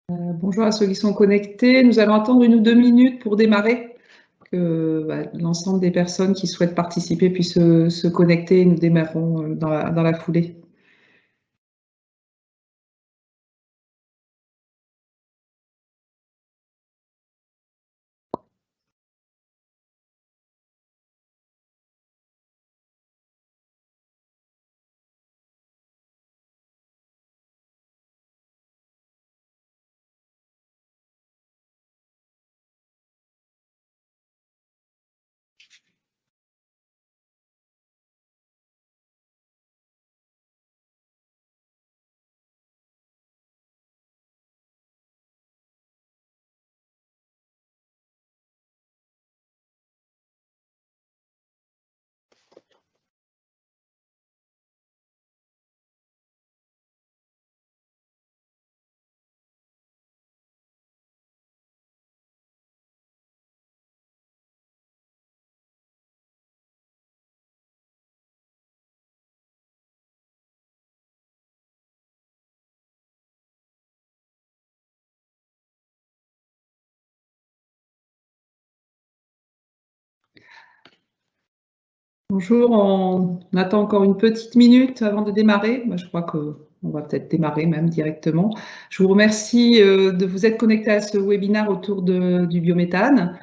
Bonjour à ceux qui sont connectés. Nous allons attendre 1 ou 2 minutes pour démarrer, que l'ensemble des personnes qui souhaitent participer puissent se connecter et nous démarrerons dans la foulée. Bonjour, on attend encore une petite minute avant de démarrer. Je crois qu'on va peut-être démarrer même directement. Je vous remercie de vous être connectés à ce webinaire autour du biométhane.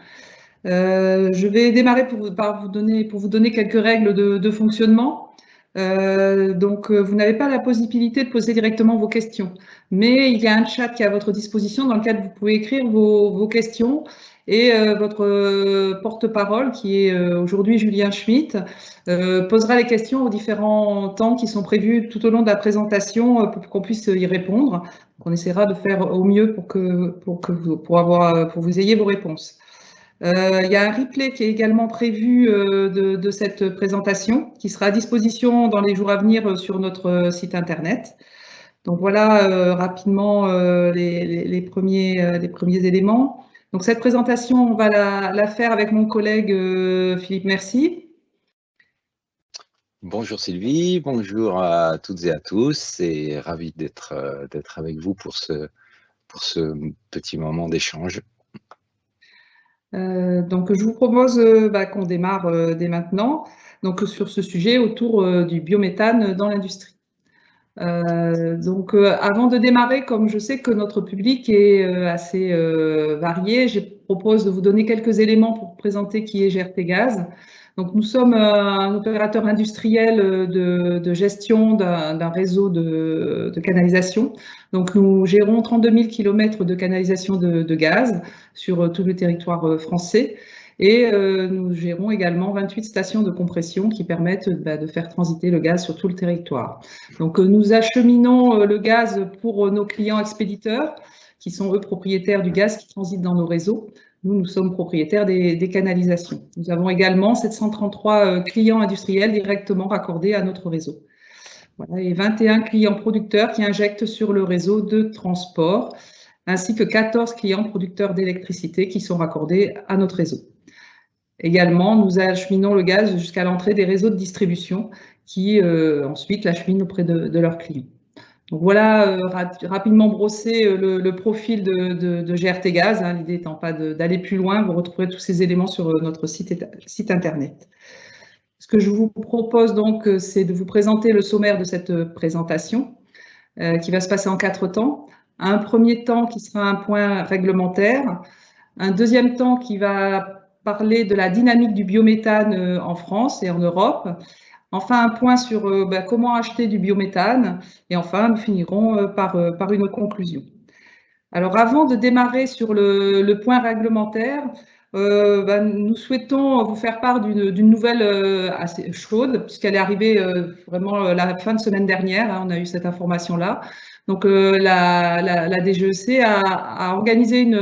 Je vais démarrer pour vous donner quelques règles de fonctionnement. Vous n'avez pas la possibilité de poser directement vos questions, mais il y a un chat qui est à votre disposition dans lequel vous pouvez écrire vos questions et votre porte-parole, qui est aujourd'hui Julien Schmitt, posera les questions aux différents temps qui sont prévus tout au long de la présentation pour qu'on puisse y répondre. Donc, on essaiera de faire au mieux pour que vous ayez vos réponses. Il y a un replay qui est également prévu de cette présentation, qui sera à disposition dans les jours à venir sur notre site internet. Donc voilà rapidement les premiers éléments. Donc cette présentation, on va la faire avec mon collègue Philippe Mercy. Bonjour Sylvie, bonjour à toutes et à tous, et ravi d'être avec vous pour ce petit moment d'échange. Donc je vous propose qu'on démarre dès maintenant, donc sur ce sujet autour du biométhane dans l'industrie. Avant de démarrer, comme je sais que notre public est assez varié, je propose de vous donner quelques éléments pour présenter qui est GRTgaz. Donc, nous sommes un opérateur industriel de gestion d'un réseau de canalisation. Donc, nous gérons 32 000 km de canalisation de gaz sur tout le territoire français. Et nous gérons également 28 stations de compression qui permettent de faire transiter le gaz sur tout le territoire. Donc, nous acheminons le gaz pour nos clients expéditeurs, qui sont eux propriétaires du gaz qui transite dans nos réseaux. Nous sommes propriétaires des canalisations. Nous avons également 733 clients industriels directement raccordés à notre réseau. Voilà, et 21 clients producteurs qui injectent sur le réseau de transport, ainsi que 14 clients producteurs d'électricité qui sont raccordés à notre réseau. Également, nous acheminons le gaz jusqu'à l'entrée des réseaux de distribution qui ensuite l'acheminent auprès de leurs clients. Donc voilà, rapidement brossé le profil de GRTgaz, hein, l'idée n'étant pas d'aller plus loin, vous retrouverez tous ces éléments sur notre site internet. Ce que je vous propose donc, c'est de vous présenter le sommaire de cette présentation qui va se passer en 4 temps. Un premier temps qui sera un point réglementaire, un deuxième temps qui va parler de la dynamique du biométhane en France et en Europe. Enfin, un point sur comment acheter du biométhane. Et enfin, nous finirons par une conclusion. Alors, avant de démarrer sur le point réglementaire, nous souhaitons vous faire part d'une nouvelle assez chaude, puisqu'elle est arrivée vraiment la fin de semaine dernière. Hein, on a eu cette information-là. Donc, la DGEC a organisé une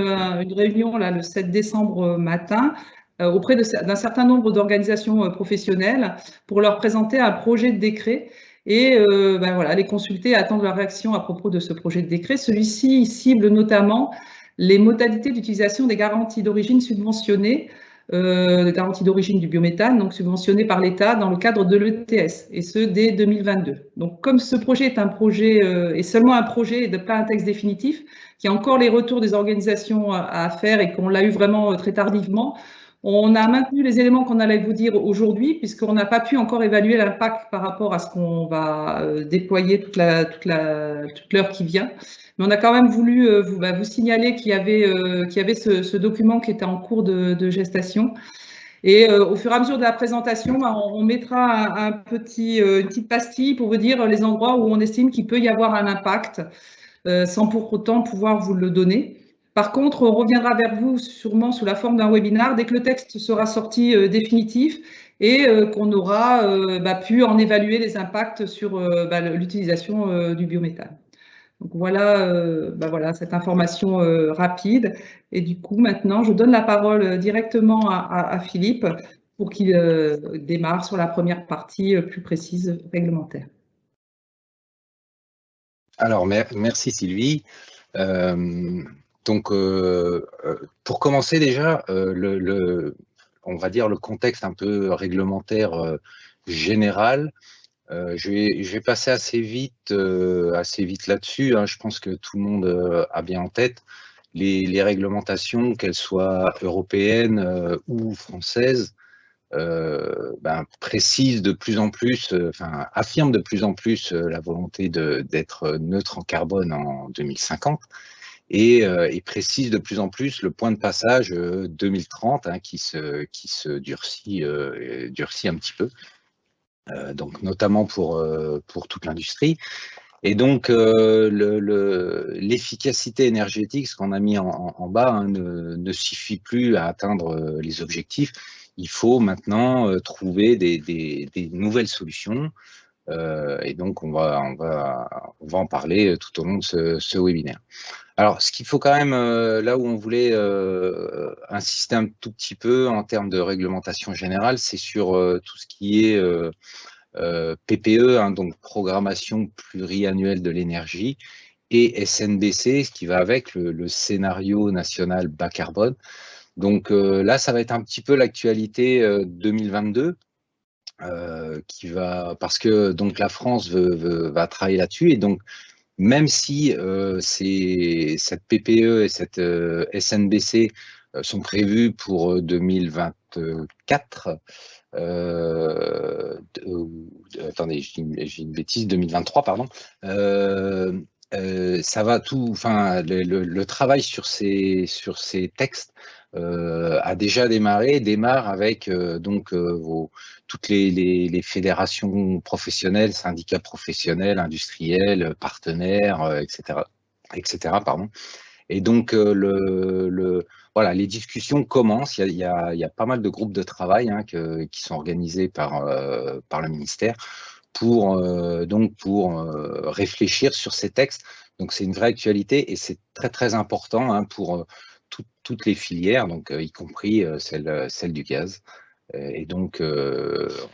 réunion là, le 7 décembre matin auprès d'un certain nombre d'organisations professionnelles pour leur présenter un projet de décret et voilà, les consulter et attendre leur réaction à propos de ce projet de décret. Celui-ci cible notamment les modalités d'utilisation des garanties d'origine subventionnées de garantie d'origine du biométhane, donc subventionné par l'État dans le cadre de l'ETS, et ce dès 2022. Donc comme ce projet est un projet, est seulement un projet et pas un texte définitif, qui a encore les retours des organisations à faire et qu'on l'a eu vraiment très tardivement, on a maintenu les éléments qu'on allait vous dire aujourd'hui, puisqu'on n'a pas pu encore évaluer l'impact par rapport à ce qu'on va déployer toute l'heure qui vient. Mais on a quand même voulu vous signaler qu'il y avait ce document qui était en cours de gestation. Et au fur et à mesure de la présentation, on mettra une petite pastille pour vous dire les endroits où on estime qu'il peut y avoir un impact, sans pour autant pouvoir vous le donner. Par contre, on reviendra vers vous sûrement sous la forme d'un webinar dès que le texte sera sorti définitif et qu'on aura pu en évaluer les impacts sur l'utilisation du biométhane. Donc voilà cette information rapide. Et du coup, maintenant, je donne la parole directement à Philippe pour qu'il démarre sur la première partie plus précise réglementaire. Alors, merci Sylvie. Donc, pour commencer déjà, on va dire le contexte un peu réglementaire général. Je vais passer assez vite là-dessus. Hein. Je pense que tout le monde a bien en tête les réglementations, qu'elles soient européennes ou françaises, précisent de plus en plus, affirment de plus en plus la volonté d'être neutre en carbone en 2050 et précisent de plus en plus le point de passage 2030 hein, qui se durcit un petit peu. Donc notamment pour toute l'industrie. Et donc l'efficacité énergétique, ce qu'on a mis en bas, hein, ne suffit plus à atteindre les objectifs. Il faut maintenant trouver des nouvelles solutions. Et donc on va en parler tout au long de ce webinaire. Alors, ce qu'il faut quand même, là où on voulait insister un tout petit peu en termes de réglementation générale, c'est sur tout ce qui est PPE, hein, donc programmation pluriannuelle de l'énergie, et SNBC, ce qui va avec le scénario national bas carbone. Donc là, ça va être un petit peu l'actualité 2022. Parce que donc la France va travailler là-dessus, et donc même si cette PPE et cette SNBC sont prévues pour 2024, attendez, j'ai une bêtise, 2023, pardon. Ça va tout, enfin, le travail sur ces textes a déjà démarre avec toutes les fédérations professionnelles, syndicats professionnels, industriels, partenaires, etc. Pardon. Et donc, voilà, les discussions commencent. Il y a pas mal de groupes de travail hein, qui sont organisés par le ministère pour réfléchir sur ces textes. Donc, c'est une vraie actualité et c'est très, très important hein, pour toutes les filières, donc y compris celle du gaz. Et donc,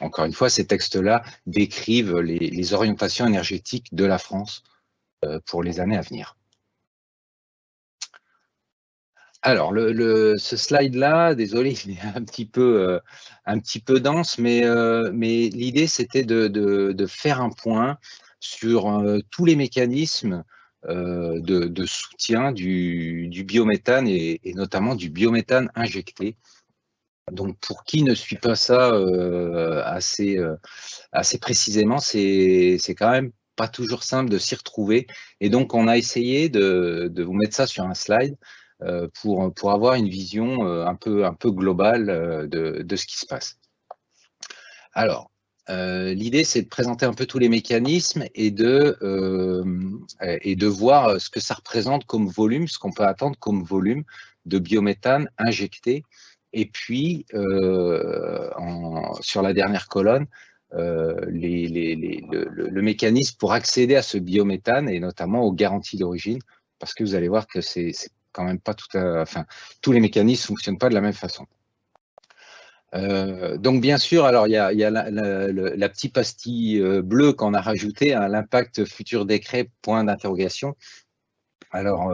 encore une fois, ces textes-là décrivent les orientations énergétiques de la France pour les années à venir. Alors, ce slide-là, désolé, il est un petit peu dense, mais l'idée, c'était de faire un point sur tous les mécanismes de soutien du biométhane et notamment du biométhane injecté. Donc, pour qui ne suit pas ça assez précisément, c'est quand même pas toujours simple de s'y retrouver. Et donc, on a essayé de vous mettre ça sur un slide pour avoir une vision un peu globale de ce qui se passe. Alors, l'idée, c'est de présenter un peu tous les mécanismes et de voir ce que ça représente comme volume, ce qu'on peut attendre comme volume de biométhane injecté. Et puis, sur la dernière colonne, le mécanisme pour accéder à ce biométhane et notamment aux garanties d'origine, parce que vous allez voir que c'est quand même pas tous les mécanismes ne fonctionnent pas de la même façon. Donc bien sûr, alors il y a la petite pastille bleue qu'on a rajoutée, hein, l'impact futur décret, point d'interrogation. Alors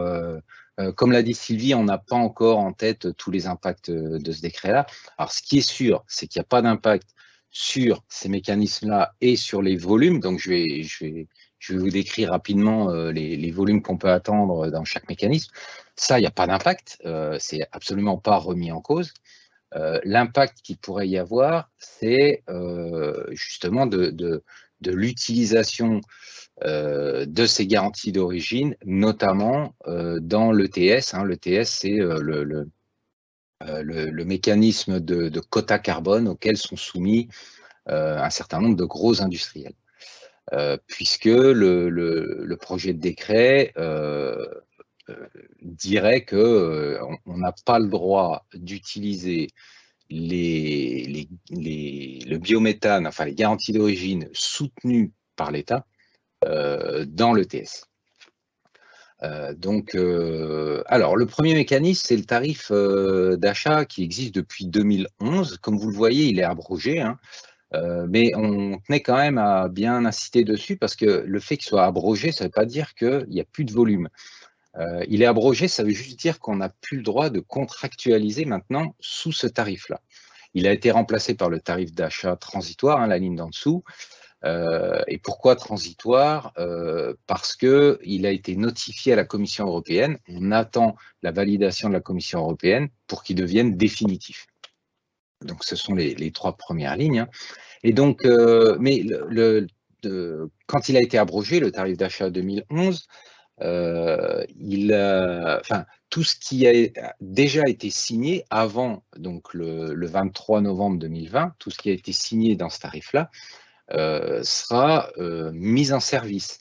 Comme l'a dit Sylvie, on n'a pas encore en tête tous les impacts de ce décret-là. Alors, ce qui est sûr, c'est qu'il n'y a pas d'impact sur ces mécanismes-là et sur les volumes. Donc, je vais vous décrire rapidement les volumes qu'on peut attendre dans chaque mécanisme. Ça, il n'y a pas d'impact. C'est absolument pas remis en cause. L'impact qu'il pourrait y avoir, c'est justement de l'utilisation de ces garanties d'origine, notamment dans l'ETS. L'ETS, c'est le mécanisme de quota carbone auquel sont soumis un certain nombre de gros industriels. Puisque le projet de décret dirait qu'on n'a pas le droit d'utiliser le biométhane, enfin les garanties d'origine soutenues par l'État dans l'ETS. Alors, le premier mécanisme, c'est le tarif d'achat qui existe depuis 2011. Comme vous le voyez, il est abrogé, hein, mais on tenait quand même à bien insister dessus parce que le fait qu'il soit abrogé, ça ne veut pas dire qu'il n'y a plus de volume. Il est abrogé, ça veut juste dire qu'on n'a plus le droit de contractualiser maintenant sous ce tarif-là. Il a été remplacé par le tarif d'achat transitoire, hein, la ligne d'en dessous. Et pourquoi transitoire? Parce qu'il a été notifié à la Commission européenne. On attend la validation de la Commission européenne pour qu'il devienne définitif. Donc, ce sont les trois premières lignes. Hein. Et donc, quand il a été abrogé, le tarif d'achat 2011, tout ce qui a déjà été signé avant donc le 23 novembre 2020, tout ce qui a été signé dans ce tarif-là, sera mis en service,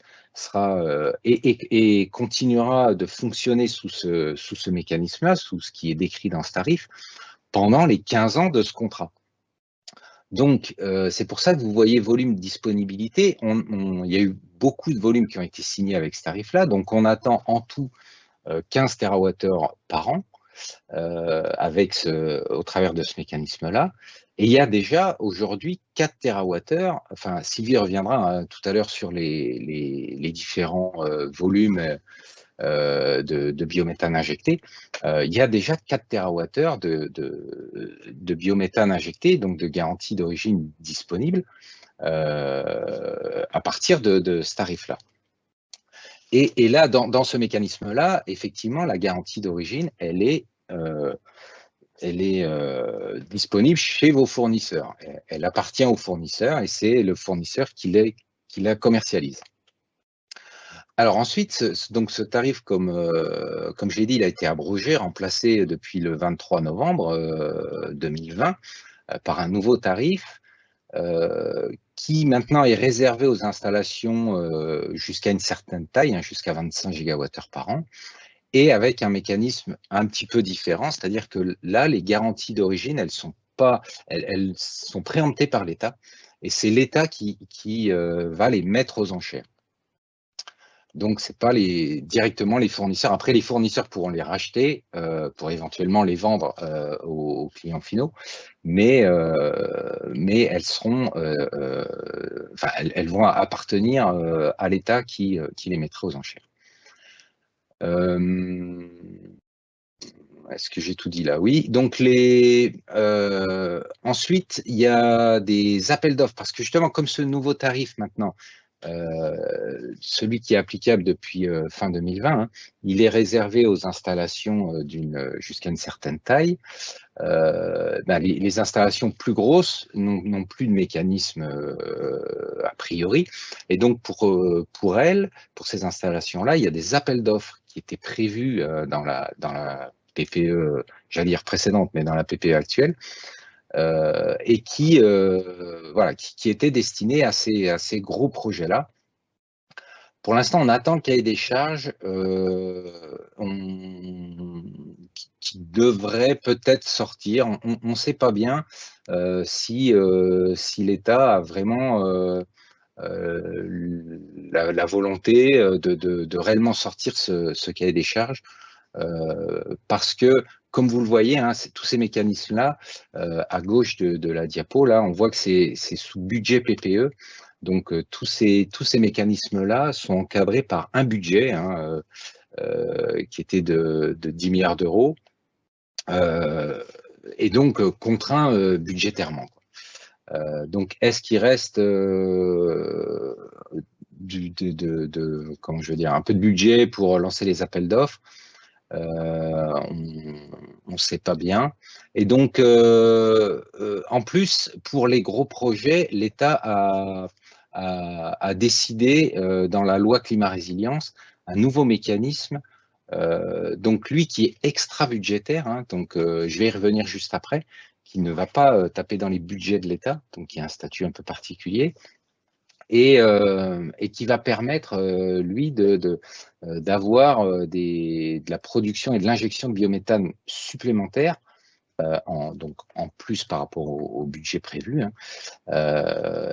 et continuera de fonctionner sous ce mécanisme-là, sous ce qui est décrit dans ce tarif, pendant les 15 ans de ce contrat. Donc, c'est pour ça que vous voyez volume de disponibilité. Il y a eu beaucoup de volumes qui ont été signés avec ce tarif-là. Donc, on attend en tout 15 TWh par an au travers de ce mécanisme-là. Et il y a déjà aujourd'hui 4 TWh. Enfin, Sylvie reviendra tout à l'heure sur les différents volumes de biométhane injecté. Il y a déjà 4 TWh de biométhane injecté, donc de garantie d'origine disponible à partir de ce tarif-là. Et là, dans ce mécanisme-là, effectivement, la garantie d'origine, elle est disponible chez vos fournisseurs. Elle appartient aux fournisseurs et c'est le fournisseur qui la commercialise. Alors ensuite, donc ce tarif, comme je l'ai dit, il a été abrogé, remplacé depuis le 23 novembre 2020 par un nouveau tarif qui maintenant est réservé aux installations jusqu'à une certaine taille, hein, jusqu'à 25 gigawattheures par an, et avec un mécanisme un petit peu différent, c'est-à-dire que là, les garanties d'origine, elles sont préemptées par l'État, et c'est l'État qui va les mettre aux enchères. Donc, ce n'est pas directement les fournisseurs. Après, les fournisseurs pourront les racheter pour éventuellement les vendre aux clients finaux, mais elles seront, elles vont appartenir à l'État qui les mettra aux enchères. Est-ce que j'ai tout dit là? Oui. Donc, ensuite, il y a des appels d'offres, parce que justement, comme ce nouveau tarif maintenant, celui qui est applicable depuis fin 2020, hein, il est réservé aux installations jusqu'à une certaine taille. Les installations plus grosses n'ont plus de mécanisme a priori. Et donc, pour ces installations-là, il y a des appels d'offres qui étaient prévus dans la PPE, j'allais dire précédente, mais dans la PPE actuelle, et qui étaient destinés à ces gros projets-là. Pour l'instant, on attend le cahier des charges qui devrait peut-être sortir. On ne sait pas bien si l'État a vraiment la volonté de réellement sortir ce cahier des charges. Parce que, comme vous le voyez, hein, tous ces mécanismes-là, à gauche de la diapo, là, on voit que c'est sous budget PPE. Donc, tous ces mécanismes-là sont encadrés par un budget, hein, qui était de 10 milliards d'euros, et donc contraint budgétairement. Donc, est-ce qu'il reste comment je veux dire, un peu de budget pour lancer les appels d'offres? On ne sait pas bien. Et donc, en plus, pour les gros projets, l'État a décidé, dans la loi climat-résilience, un nouveau mécanisme, donc lui qui est extra-budgétaire, hein, donc je vais y revenir juste après, qui ne va pas taper dans les budgets de l'État, donc qui a un statut un peu particulier, et qui va permettre, lui, d'avoir de la production et de l'injection de biométhane supplémentaire, donc en plus par rapport au budget prévu, hein.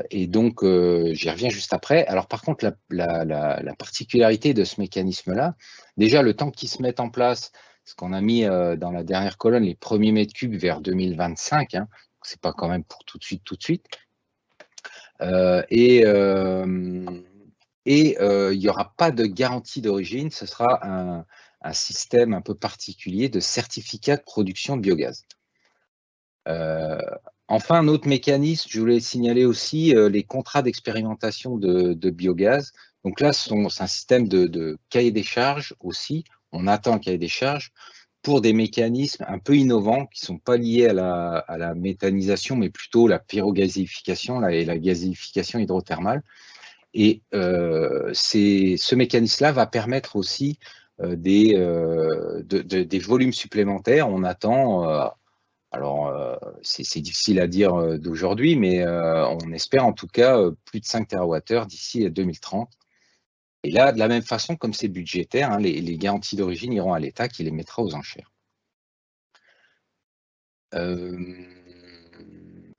Et donc, j'y reviens juste après. Alors, par contre, la particularité de ce mécanisme-là, déjà, le temps qu'il se mette en place, ce qu'on a mis dans la dernière colonne, les premiers mètres cubes vers 2025, hein, c'est pas quand même pour tout de suite. Il n'y aura pas de garantie d'origine, ce sera un système un peu particulier de certificat de production de biogaz. Enfin, un autre mécanisme, je voulais signaler aussi les contrats d'expérimentation de biogaz. Donc là, c'est un système de cahier des charges aussi. On attend un cahier des charges pour des mécanismes un peu innovants qui ne sont pas liés à la méthanisation, mais plutôt la pyrogazéification et la gazéification hydrothermale. Et ce mécanisme-là va permettre aussi des volumes supplémentaires. On attend, alors c'est difficile à dire d'aujourd'hui, mais on espère en tout cas plus de 5 TWh d'ici 2030. Et là, de la même façon, comme c'est budgétaire, hein, les garanties d'origine iront à l'État qui les mettra aux enchères.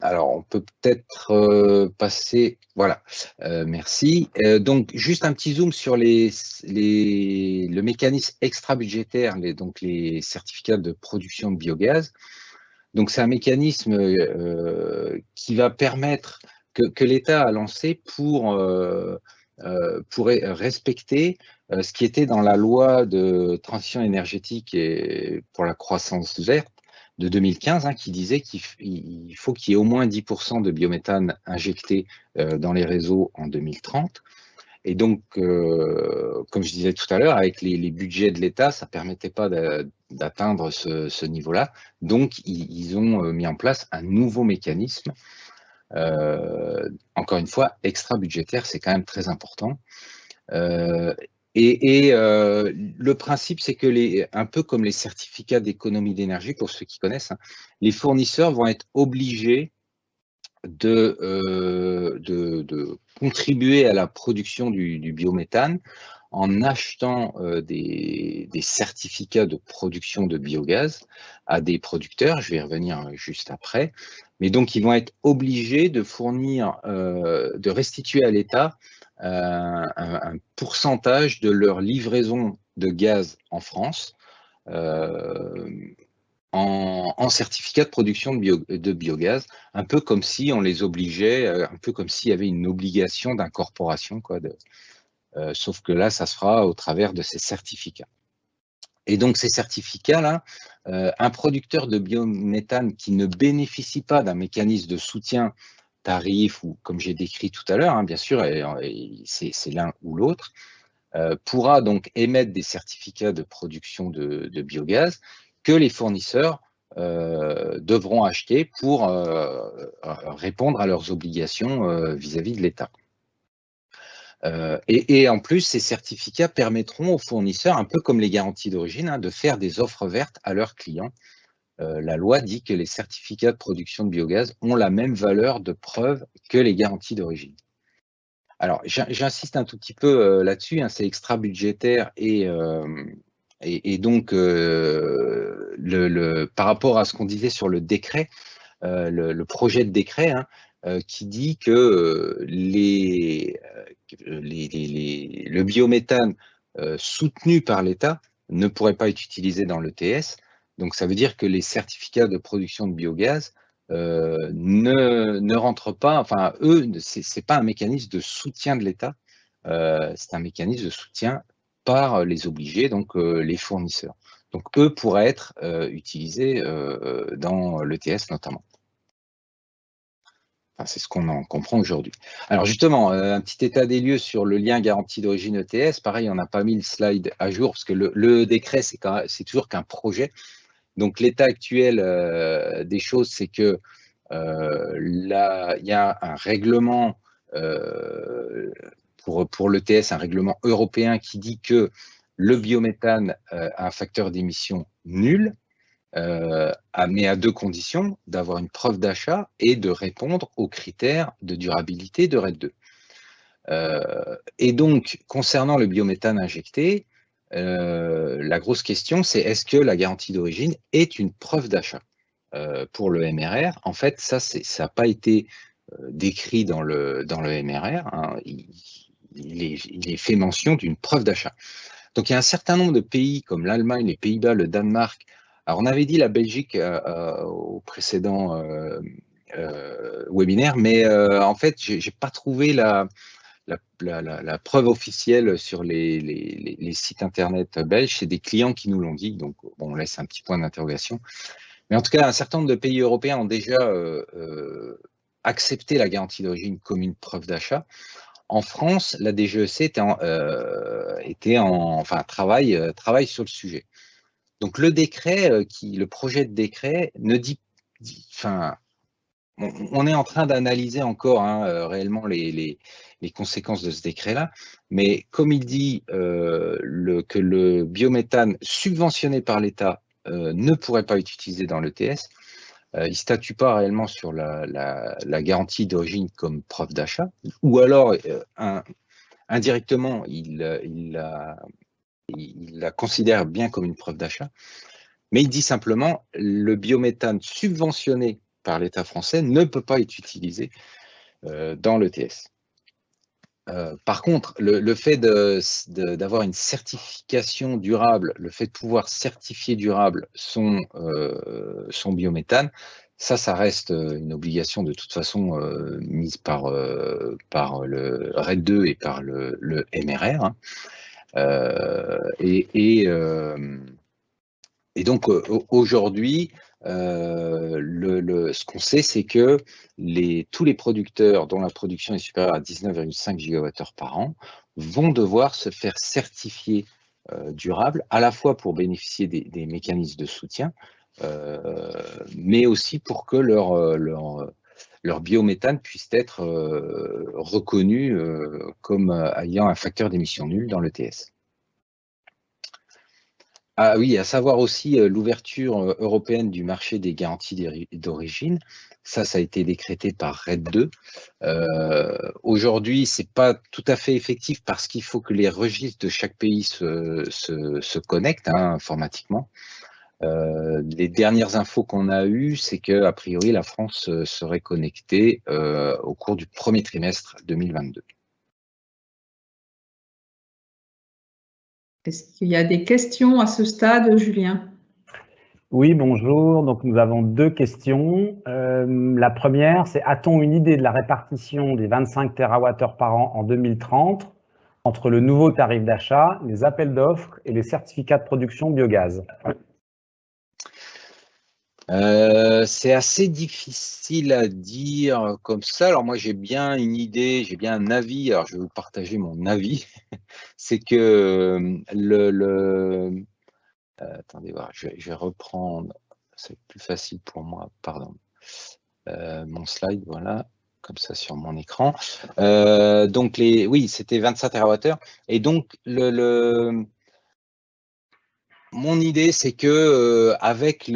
Alors, on peut peut-être passer, voilà, merci. Donc, juste un petit zoom sur le mécanisme extra-budgétaire, donc les certificats de production de biogaz. Donc, c'est un mécanisme qui va permettre que l'État a lancé pour respecter ce qui était dans la loi de transition énergétique et pour la croissance verte de 2015, hein, qui disait qu'il faut qu'il y ait au moins 10% de biométhane injecté dans les réseaux en 2030. Et donc, comme je disais tout à l'heure, avec les budgets de l'État, ça ne permettait pas d'atteindre ce niveau-là. Donc, ils ont mis en place un nouveau mécanisme. Encore une fois, extra-budgétaire, c'est quand même très important. Le principe, c'est que un peu comme les certificats d'économie d'énergie, pour ceux qui connaissent, hein, les fournisseurs vont être obligés de contribuer à la production du biométhane en achetant des certificats de production de biogaz à des producteurs. Je vais y revenir juste après. Mais donc, ils vont être obligés de fournir, de restituer à l'État un pourcentage de leur livraison de gaz en France en certificat de production de biogaz, un peu comme si on les obligeait, un peu comme s'il y avait une obligation d'incorporation, quoi, sauf que là, ça se fera au travers de ces certificats. Et donc, ces certificats-là, un producteur de biométhane qui ne bénéficie pas d'un mécanisme de soutien tarif ou comme j'ai décrit tout à l'heure, hein, bien sûr, c'est l'un ou l'autre, pourra donc émettre des certificats de production de biogaz que les fournisseurs devront acheter pour répondre à leurs obligations vis-à-vis de l'État. Et en plus, ces certificats permettront aux fournisseurs, un peu comme les garanties d'origine, hein, de faire des offres vertes à leurs clients. La loi dit que les certificats de production de biogaz ont la même valeur de preuve que les garanties d'origine. Alors, j'insiste un tout petit peu là-dessus, hein, c'est extra-budgétaire et donc, par rapport à ce qu'on disait sur le décret, le projet de décret, hein, qui dit que le biométhane soutenu par l'État ne pourrait pas être utilisé dans l'ETS. Donc, ça veut dire que les certificats de production de biogaz ne rentrent pas, enfin, eux, ce n'est pas un mécanisme de soutien de l'État, c'est un mécanisme de soutien par les obligés, donc les fournisseurs. Donc, eux pourraient être utilisés dans l'ETS notamment. Enfin, c'est ce qu'on en comprend aujourd'hui. Alors justement, un petit état des lieux sur le lien garantie d'origine ETS. Pareil, on n'a pas mis le slide à jour parce que le décret, c'est toujours qu'un projet. Donc l'état actuel des choses, c'est que là, il y a un règlement pour l'ETS, un règlement européen qui dit que le biométhane a un facteur d'émission nul. Mais à 2 conditions, d'avoir une preuve d'achat et de répondre aux critères de durabilité de RED 2. Et donc, concernant le biométhane injecté, la grosse question, c'est est-ce que la garantie d'origine est une preuve d'achat pour le MRR? En fait, ça n'a pas été décrit dans le MRR. Hein. Il est fait mention d'une preuve d'achat. Donc, il y a un certain nombre de pays comme l'Allemagne, les Pays-Bas, le Danemark. Alors, on avait dit la Belgique au précédent webinaire, mais en fait, je n'ai pas trouvé la preuve officielle sur les sites internet belges. C'est des clients qui nous l'ont dit, donc bon, on laisse un petit point d'interrogation. Mais en tout cas, un certain nombre de pays européens ont déjà accepté la garantie d'origine comme une preuve d'achat. En France, la DGEC travaille sur le sujet. Donc le décret, le projet de décret ne on est en train d'analyser encore réellement les conséquences de ce décret-là, mais comme il dit que le biométhane subventionné par l'État ne pourrait pas être utilisé dans l'ETS, il ne statue pas réellement sur la garantie d'origine comme preuve d'achat, ou alors indirectement, il la considère bien comme une preuve d'achat, mais il dit simplement le biométhane subventionné par l'État français ne peut pas être utilisé dans l'ETS. Par contre, le fait d'avoir une certification durable, le fait de pouvoir certifier durable son biométhane, ça reste une obligation de toute façon mise par le RED 2 et par le MRR. Hein. Et donc aujourd'hui, ce qu'on sait, c'est que tous les producteurs dont la production est supérieure à 19,5 gigawattheures par an vont devoir se faire certifier durable, à la fois pour bénéficier des mécanismes de soutien, mais aussi pour que leur biométhane puisse être reconnu comme ayant un facteur d'émission nul dans l'ETS. Ah oui, à savoir aussi l'ouverture européenne du marché des garanties d'origine. Ça a été décrété par RED 2. Aujourd'hui, ce n'est pas tout à fait effectif parce qu'il faut que les registres de chaque pays se connectent informatiquement. Les dernières infos qu'on a eues, c'est qu'a priori, la France serait connectée au cours du premier trimestre 2022. Est-ce qu'il y a des questions à ce stade, Julien? Oui, bonjour. Donc, nous avons 2 questions. La première, c'est a-t-on une idée de la répartition des 25 TWh par an en 2030 entre le nouveau tarif d'achat, les appels d'offres et les certificats de production biogaz? C'est assez difficile à dire comme ça. Alors moi, j'ai bien une idée, j'ai bien un avis. Alors je vais vous partager mon avis. C'est que attendez voir, je vais reprendre. C'est plus facile pour moi. Pardon. Mon slide, voilà, comme ça sur mon écran. Donc oui, c'était 25 TWh. Et donc mon idée, c'est que avec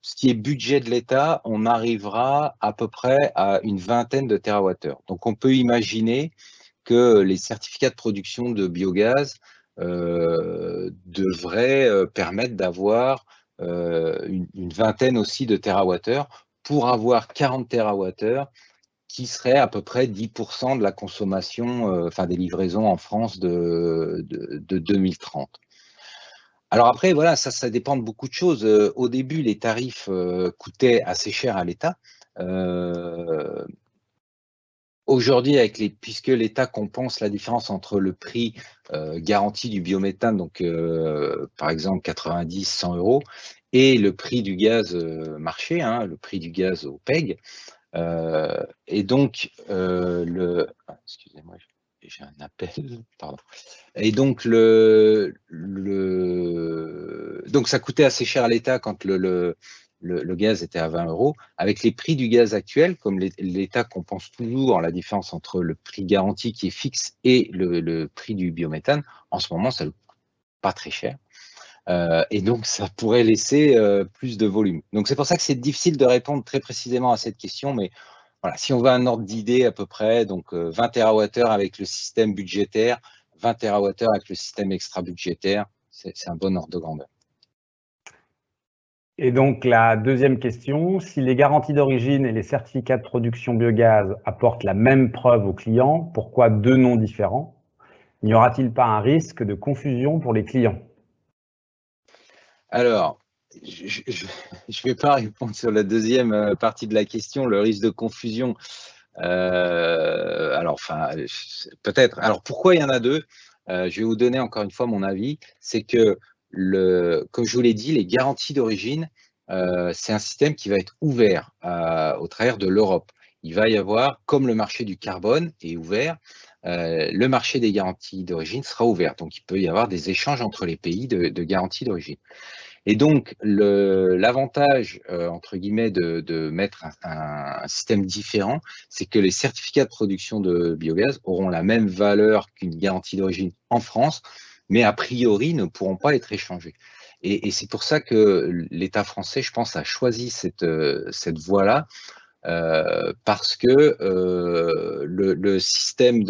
ce qui est budget de l'État, on arrivera à peu près à une vingtaine de TWh. Donc, on peut imaginer que les certificats de production de biogaz devraient permettre d'avoir une vingtaine aussi de TWh pour avoir 40 TWh qui serait à peu près 10% de la consommation, des livraisons en France de 2030. Alors après, voilà, ça dépend de beaucoup de choses. Au début, les tarifs coûtaient assez cher à l'État. aujourd'hui, puisque l'État compense la différence entre le prix garanti du biométhane, donc par exemple 90, 100 euros, et le prix du gaz marché, hein, le prix du gaz au PEG. Et donc, excusez-moi, j'ai un appel, pardon. Et donc, donc ça coûtait assez cher à l'État quand le gaz était à 20 euros. Avec les prix du gaz actuel, comme l'État compense toujours la différence entre le prix garanti qui est fixe et le prix du biométhane, en ce moment, ça ne coûte pas très cher. Et donc, ça pourrait laisser plus de volume. Donc, c'est pour ça que c'est difficile de répondre très précisément à cette question, mais voilà, si on veut un ordre d'idée à peu près, donc 20 TWh avec le système budgétaire, 20 TWh avec le système extra-budgétaire, c'est un bon ordre de grandeur. Et donc, la deuxième question, si les garanties d'origine et les certificats de production biogaz apportent la même preuve aux clients, pourquoi deux noms différents? N'y aura-t-il pas un risque de confusion pour les clients? Alors, je ne vais pas répondre sur la deuxième partie de la question, le risque de confusion. Alors, enfin, peut-être. Alors, pourquoi il y en a deux? Je vais vous donner encore une fois mon avis. C'est que, comme je vous l'ai dit, les garanties d'origine, c'est un système qui va être ouvert au travers de l'Europe. Il va y avoir, comme le marché du carbone est ouvert, le marché des garanties d'origine sera ouvert. Donc, il peut y avoir des échanges entre les pays de garanties d'origine. Et donc, l'avantage, entre guillemets, de mettre un système différent, c'est que les certificats de production de biogaz auront la même valeur qu'une garantie d'origine en France, mais a priori ne pourront pas être échangés. Et c'est pour ça que l'État français, je pense, a choisi cette voie-là, parce que le système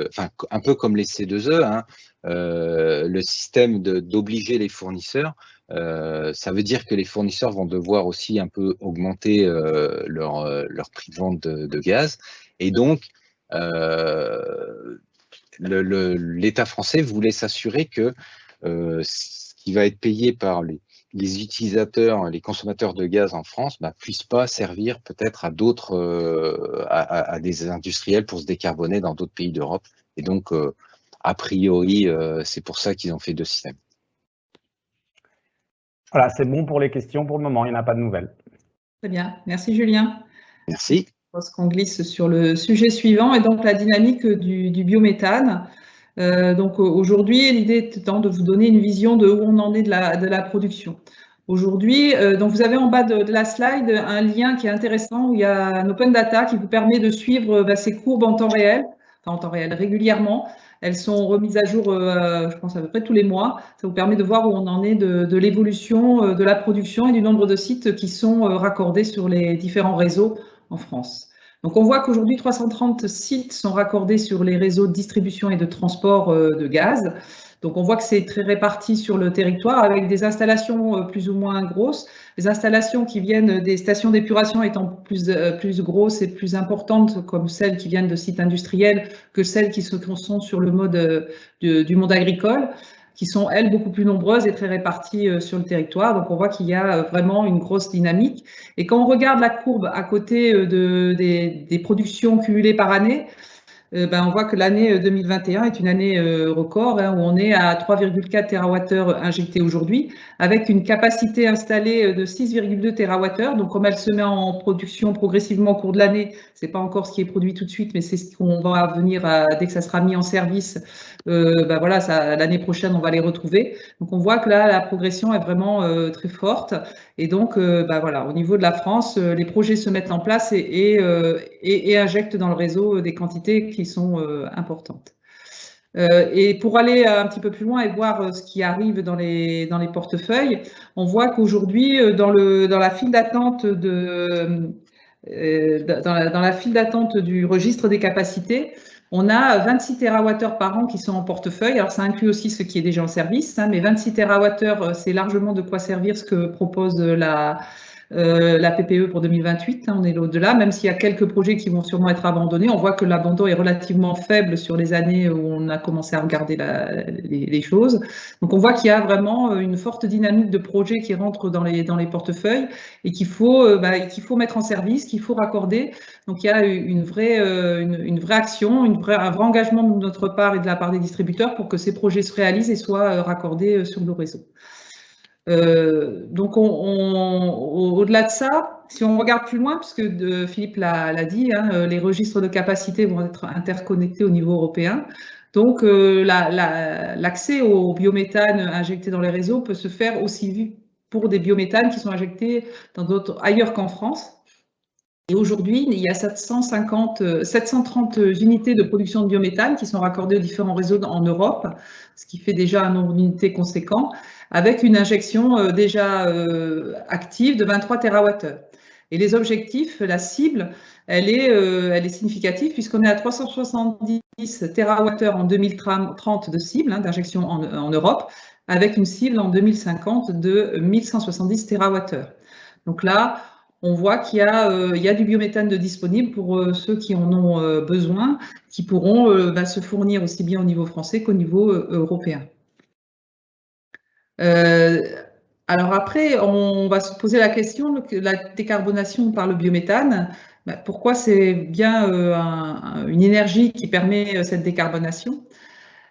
enfin, un peu comme les C2E, hein, le système d'obliger les fournisseurs, ça veut dire que les fournisseurs vont devoir aussi un peu augmenter leur prix de vente de gaz. Et donc, l'État français voulait s'assurer que ce qui va être payé par les utilisateurs, les consommateurs de gaz en France, puisse pas servir peut-être à d'autres, à des industriels pour se décarboner dans d'autres pays d'Europe. Et donc, a priori, c'est pour ça qu'ils ont fait deux systèmes. Voilà, c'est bon pour les questions pour le moment, il n'y en a pas de nouvelles. Très bien, merci Julien. Merci. Je pense qu'on glisse sur le sujet suivant, et donc la dynamique du biométhane. Donc aujourd'hui, l'idée étant de vous donner une vision de où on en est de la production. Aujourd'hui, donc vous avez en bas de la slide un lien qui est intéressant où il y a un open data qui vous permet de suivre ces courbes en temps réel, enfin en temps réel régulièrement. Elles sont remises à jour, je pense à peu près tous les mois. Ça vous permet de voir où on en est de l'évolution de la production et du nombre de sites qui sont raccordés sur les différents réseaux en France. Donc on voit qu'aujourd'hui 330 sites sont raccordés sur les réseaux de distribution et de transport de gaz. Donc on voit que c'est très réparti sur le territoire avec des installations plus ou moins grosses. Les installations qui viennent des stations d'épuration étant plus grosses et plus importantes, comme celles qui viennent de sites industriels, que celles qui sont sur le mode du monde agricole, qui sont, elles, beaucoup plus nombreuses et très réparties sur le territoire. Donc, on voit qu'il y a vraiment une grosse dynamique. Et quand on regarde la courbe à côté des productions cumulées par année, on voit que l'année 2021 est une année record, où on est à 3,4 TWh injectés aujourd'hui, avec une capacité installée de 6,2 TWh. Donc, comme elle se met en production progressivement au cours de l'année, c'est pas encore ce qui est produit tout de suite, mais c'est ce qu'on va venir dès que ça sera mis en service. Voilà, l'année prochaine, on va les retrouver. Donc, on voit que là, la progression est vraiment très forte. Et donc, voilà, au niveau de la France, les projets se mettent en place et injectent dans le réseau des quantités qui sont importantes. Et pour aller un petit peu plus loin et voir ce qui arrive dans les portefeuilles, on voit qu'aujourd'hui, dans la file d'attente dans la file d'attente du registre des capacités, on a 26 TWh par an qui sont en portefeuille. Alors, ça inclut aussi ce qui est déjà en service, mais 26 TWh, c'est largement de quoi servir ce que propose la PPE pour 2028, on est au-delà, même s'il y a quelques projets qui vont sûrement être abandonnés. On voit que l'abandon est relativement faible sur les années où on a commencé à regarder les choses. Donc on voit qu'il y a vraiment une forte dynamique de projets qui rentrent dans les portefeuilles et qu'il faut mettre en service, qu'il faut raccorder. Donc il y a une vraie action, un vrai engagement de notre part et de la part des distributeurs pour que ces projets se réalisent et soient raccordés sur nos réseaux. Donc, au-delà de ça, si on regarde plus loin, puisque Philippe l'a dit, hein, les registres de capacité vont être interconnectés au niveau européen. Donc, l'accès au biométhane injecté dans les réseaux peut se faire aussi pour des biométhanes qui sont injectés ailleurs qu'en France. Et aujourd'hui, il y a 730 unités de production de biométhane qui sont raccordées aux différents réseaux en Europe, ce qui fait déjà un nombre d'unités conséquent, avec une injection déjà active de 23 TWh. Et les objectifs, la cible, elle est significative puisqu'on est à 370 TWh en 2030 de cible d'injection en Europe, avec une cible en 2050 de 1170 TWh. Donc là, on voit qu'il y a du biométhane de disponible pour ceux qui en ont besoin, qui pourront se fournir aussi bien au niveau français qu'au niveau européen. Alors après, on va se poser la question de la décarbonation par le biométhane. Pourquoi c'est bien une énergie qui permet cette décarbonation?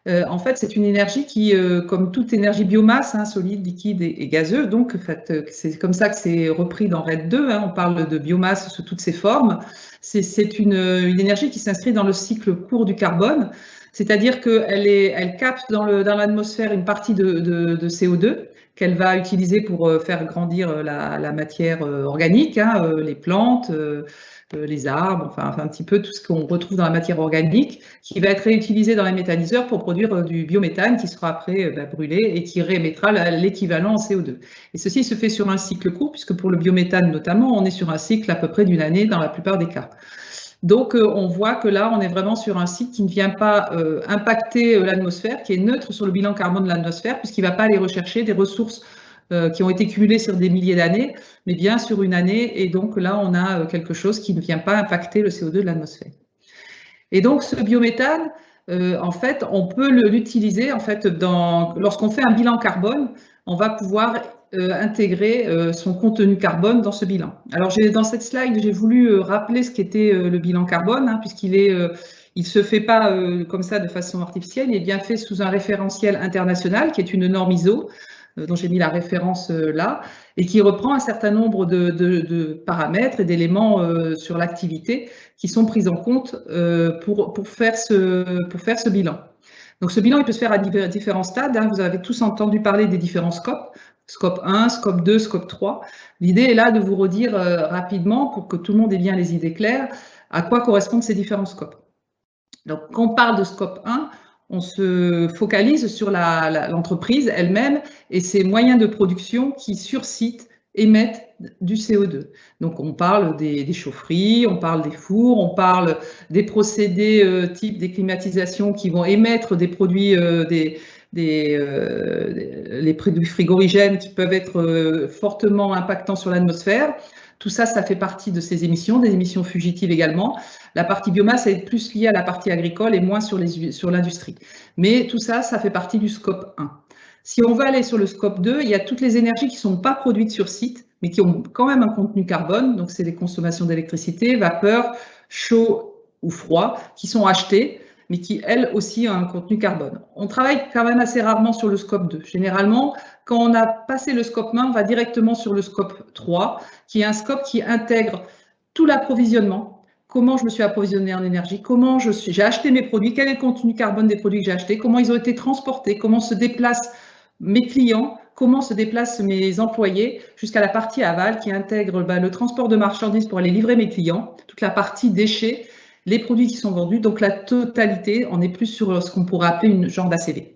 En fait, c'est une énergie qui, comme toute énergie biomasse, solide, liquide et gazeuse, donc en fait, c'est comme ça que c'est repris dans RED 2, on parle de biomasse sous toutes ses formes. C'est une énergie qui s'inscrit dans le cycle court du carbone, c'est-à-dire qu'elle capte dans l'atmosphère une partie de CO2 qu'elle va utiliser pour faire grandir la matière organique, les plantes, les arbres, enfin un petit peu tout ce qu'on retrouve dans la matière organique, qui va être réutilisé dans les méthaniseurs pour produire du biométhane qui sera après brûlé et qui réémettra l'équivalent en CO2. Et ceci se fait sur un cycle court, puisque pour le biométhane notamment, on est sur un cycle à peu près d'une année dans la plupart des cas. Donc on voit que là, on est vraiment sur un cycle qui ne vient pas impacter l'atmosphère, qui est neutre sur le bilan carbone de l'atmosphère, puisqu'il ne va pas aller rechercher des ressources qui ont été cumulées sur des milliers d'années, mais bien sur une année. Et donc là, on a quelque chose qui ne vient pas impacter le CO2 de l'atmosphère. Et donc ce biométhane, en fait, on peut l'utiliser en fait lorsqu'on fait un bilan carbone, on va pouvoir intégrer son contenu carbone dans ce bilan. Alors dans cette slide, j'ai voulu rappeler ce qu'était le bilan carbone, puisqu'il il se fait pas comme ça de façon artificielle, il est bien fait sous un référentiel international qui est une norme ISO, dont j'ai mis la référence là, et qui reprend un certain nombre de paramètres et d'éléments sur l'activité qui sont pris en compte pour faire ce bilan. Donc ce bilan, il peut se faire à différents stades. Vous avez tous entendu parler des différents scopes, scope 1, scope 2, scope 3. L'idée est là de vous redire rapidement, pour que tout le monde ait bien les idées claires, à quoi correspondent ces différents scopes. Donc quand on parle de scope 1, on se focalise sur l'entreprise elle-même et ses moyens de production qui, sur site, émettent du CO2. Donc, on parle des chaufferies, on parle des fours, on parle des procédés type des climatisations qui vont émettre des produits, les produits frigorigènes qui peuvent être fortement impactants sur l'atmosphère. Tout ça, ça fait partie de ces émissions, des émissions fugitives également. La partie biomasse est plus liée à la partie agricole et moins sur l'industrie. Mais tout ça, ça fait partie du scope 1. Si on va aller sur le scope 2, il y a toutes les énergies qui ne sont pas produites sur site, mais qui ont quand même un contenu carbone. Donc, c'est les consommations d'électricité, vapeur, chaud ou froid, qui sont achetées, mais qui, elles aussi, ont un contenu carbone. On travaille quand même assez rarement sur le scope 2. Généralement, quand on a passé le scope 1, on va directement sur le scope 3, qui est un scope qui intègre tout l'approvisionnement. Comment je me suis approvisionné en énergie, comment j'ai acheté mes produits, quel est le contenu carbone des produits que j'ai achetés, comment ils ont été transportés, comment se déplacent mes clients, comment se déplacent mes employés, jusqu'à la partie aval qui intègre le transport de marchandises pour aller livrer mes clients, toute la partie déchets, les produits qui sont vendus, donc la totalité, on est plus sur ce qu'on pourrait appeler une genre d'ACV.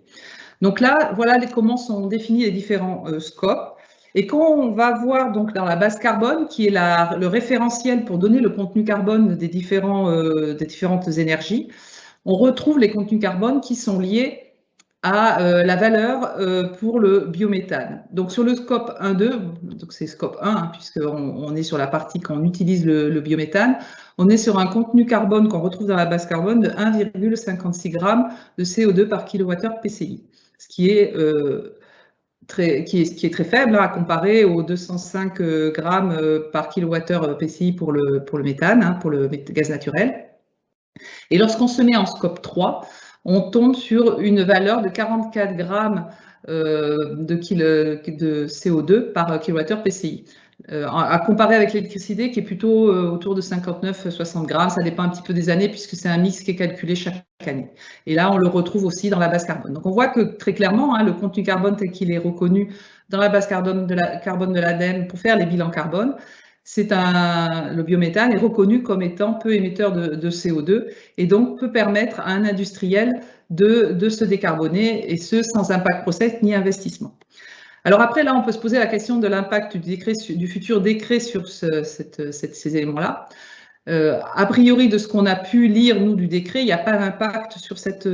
Donc là, voilà comment sont définis les différents scopes. Et quand on va voir donc dans la base carbone, qui est le référentiel pour donner le contenu carbone des différentes énergies, on retrouve les contenus carbone qui sont liés à la valeur pour le biométhane. Donc sur le scope 1-2, donc c'est scope 1, hein, puisqu'on est sur la partie quand on utilise le biométhane, on est sur un contenu carbone qu'on retrouve dans la base carbone de 1,56 g de CO2 par kWh PCI, ce qui est très faible à comparer aux 205 grammes par kWh PCI pour le méthane, hein, pour le gaz naturel. Et lorsqu'on se met en scope 3, on tombe sur une valeur de 44 grammes de CO2 par kWh PCI. À comparer avec l'électricité qui est plutôt autour de 59-60 grammes, ça dépend un petit peu des années puisque c'est un mix qui est calculé chaque année. Et là, on le retrouve aussi dans la base carbone. Donc on voit que très clairement, hein, le contenu carbone tel qu'il est reconnu dans la base carbone de l'ADEME pour faire les bilans carbone, le biométhane est reconnu comme étant peu émetteur de CO2 et donc peut permettre à un industriel de se décarboner et ce sans impact process ni investissement. Alors après, là, on peut se poser la question de l'impact du futur décret sur ces éléments-là. A priori, de ce qu'on a pu lire, nous, du décret, il n'y a pas d'impact sur cette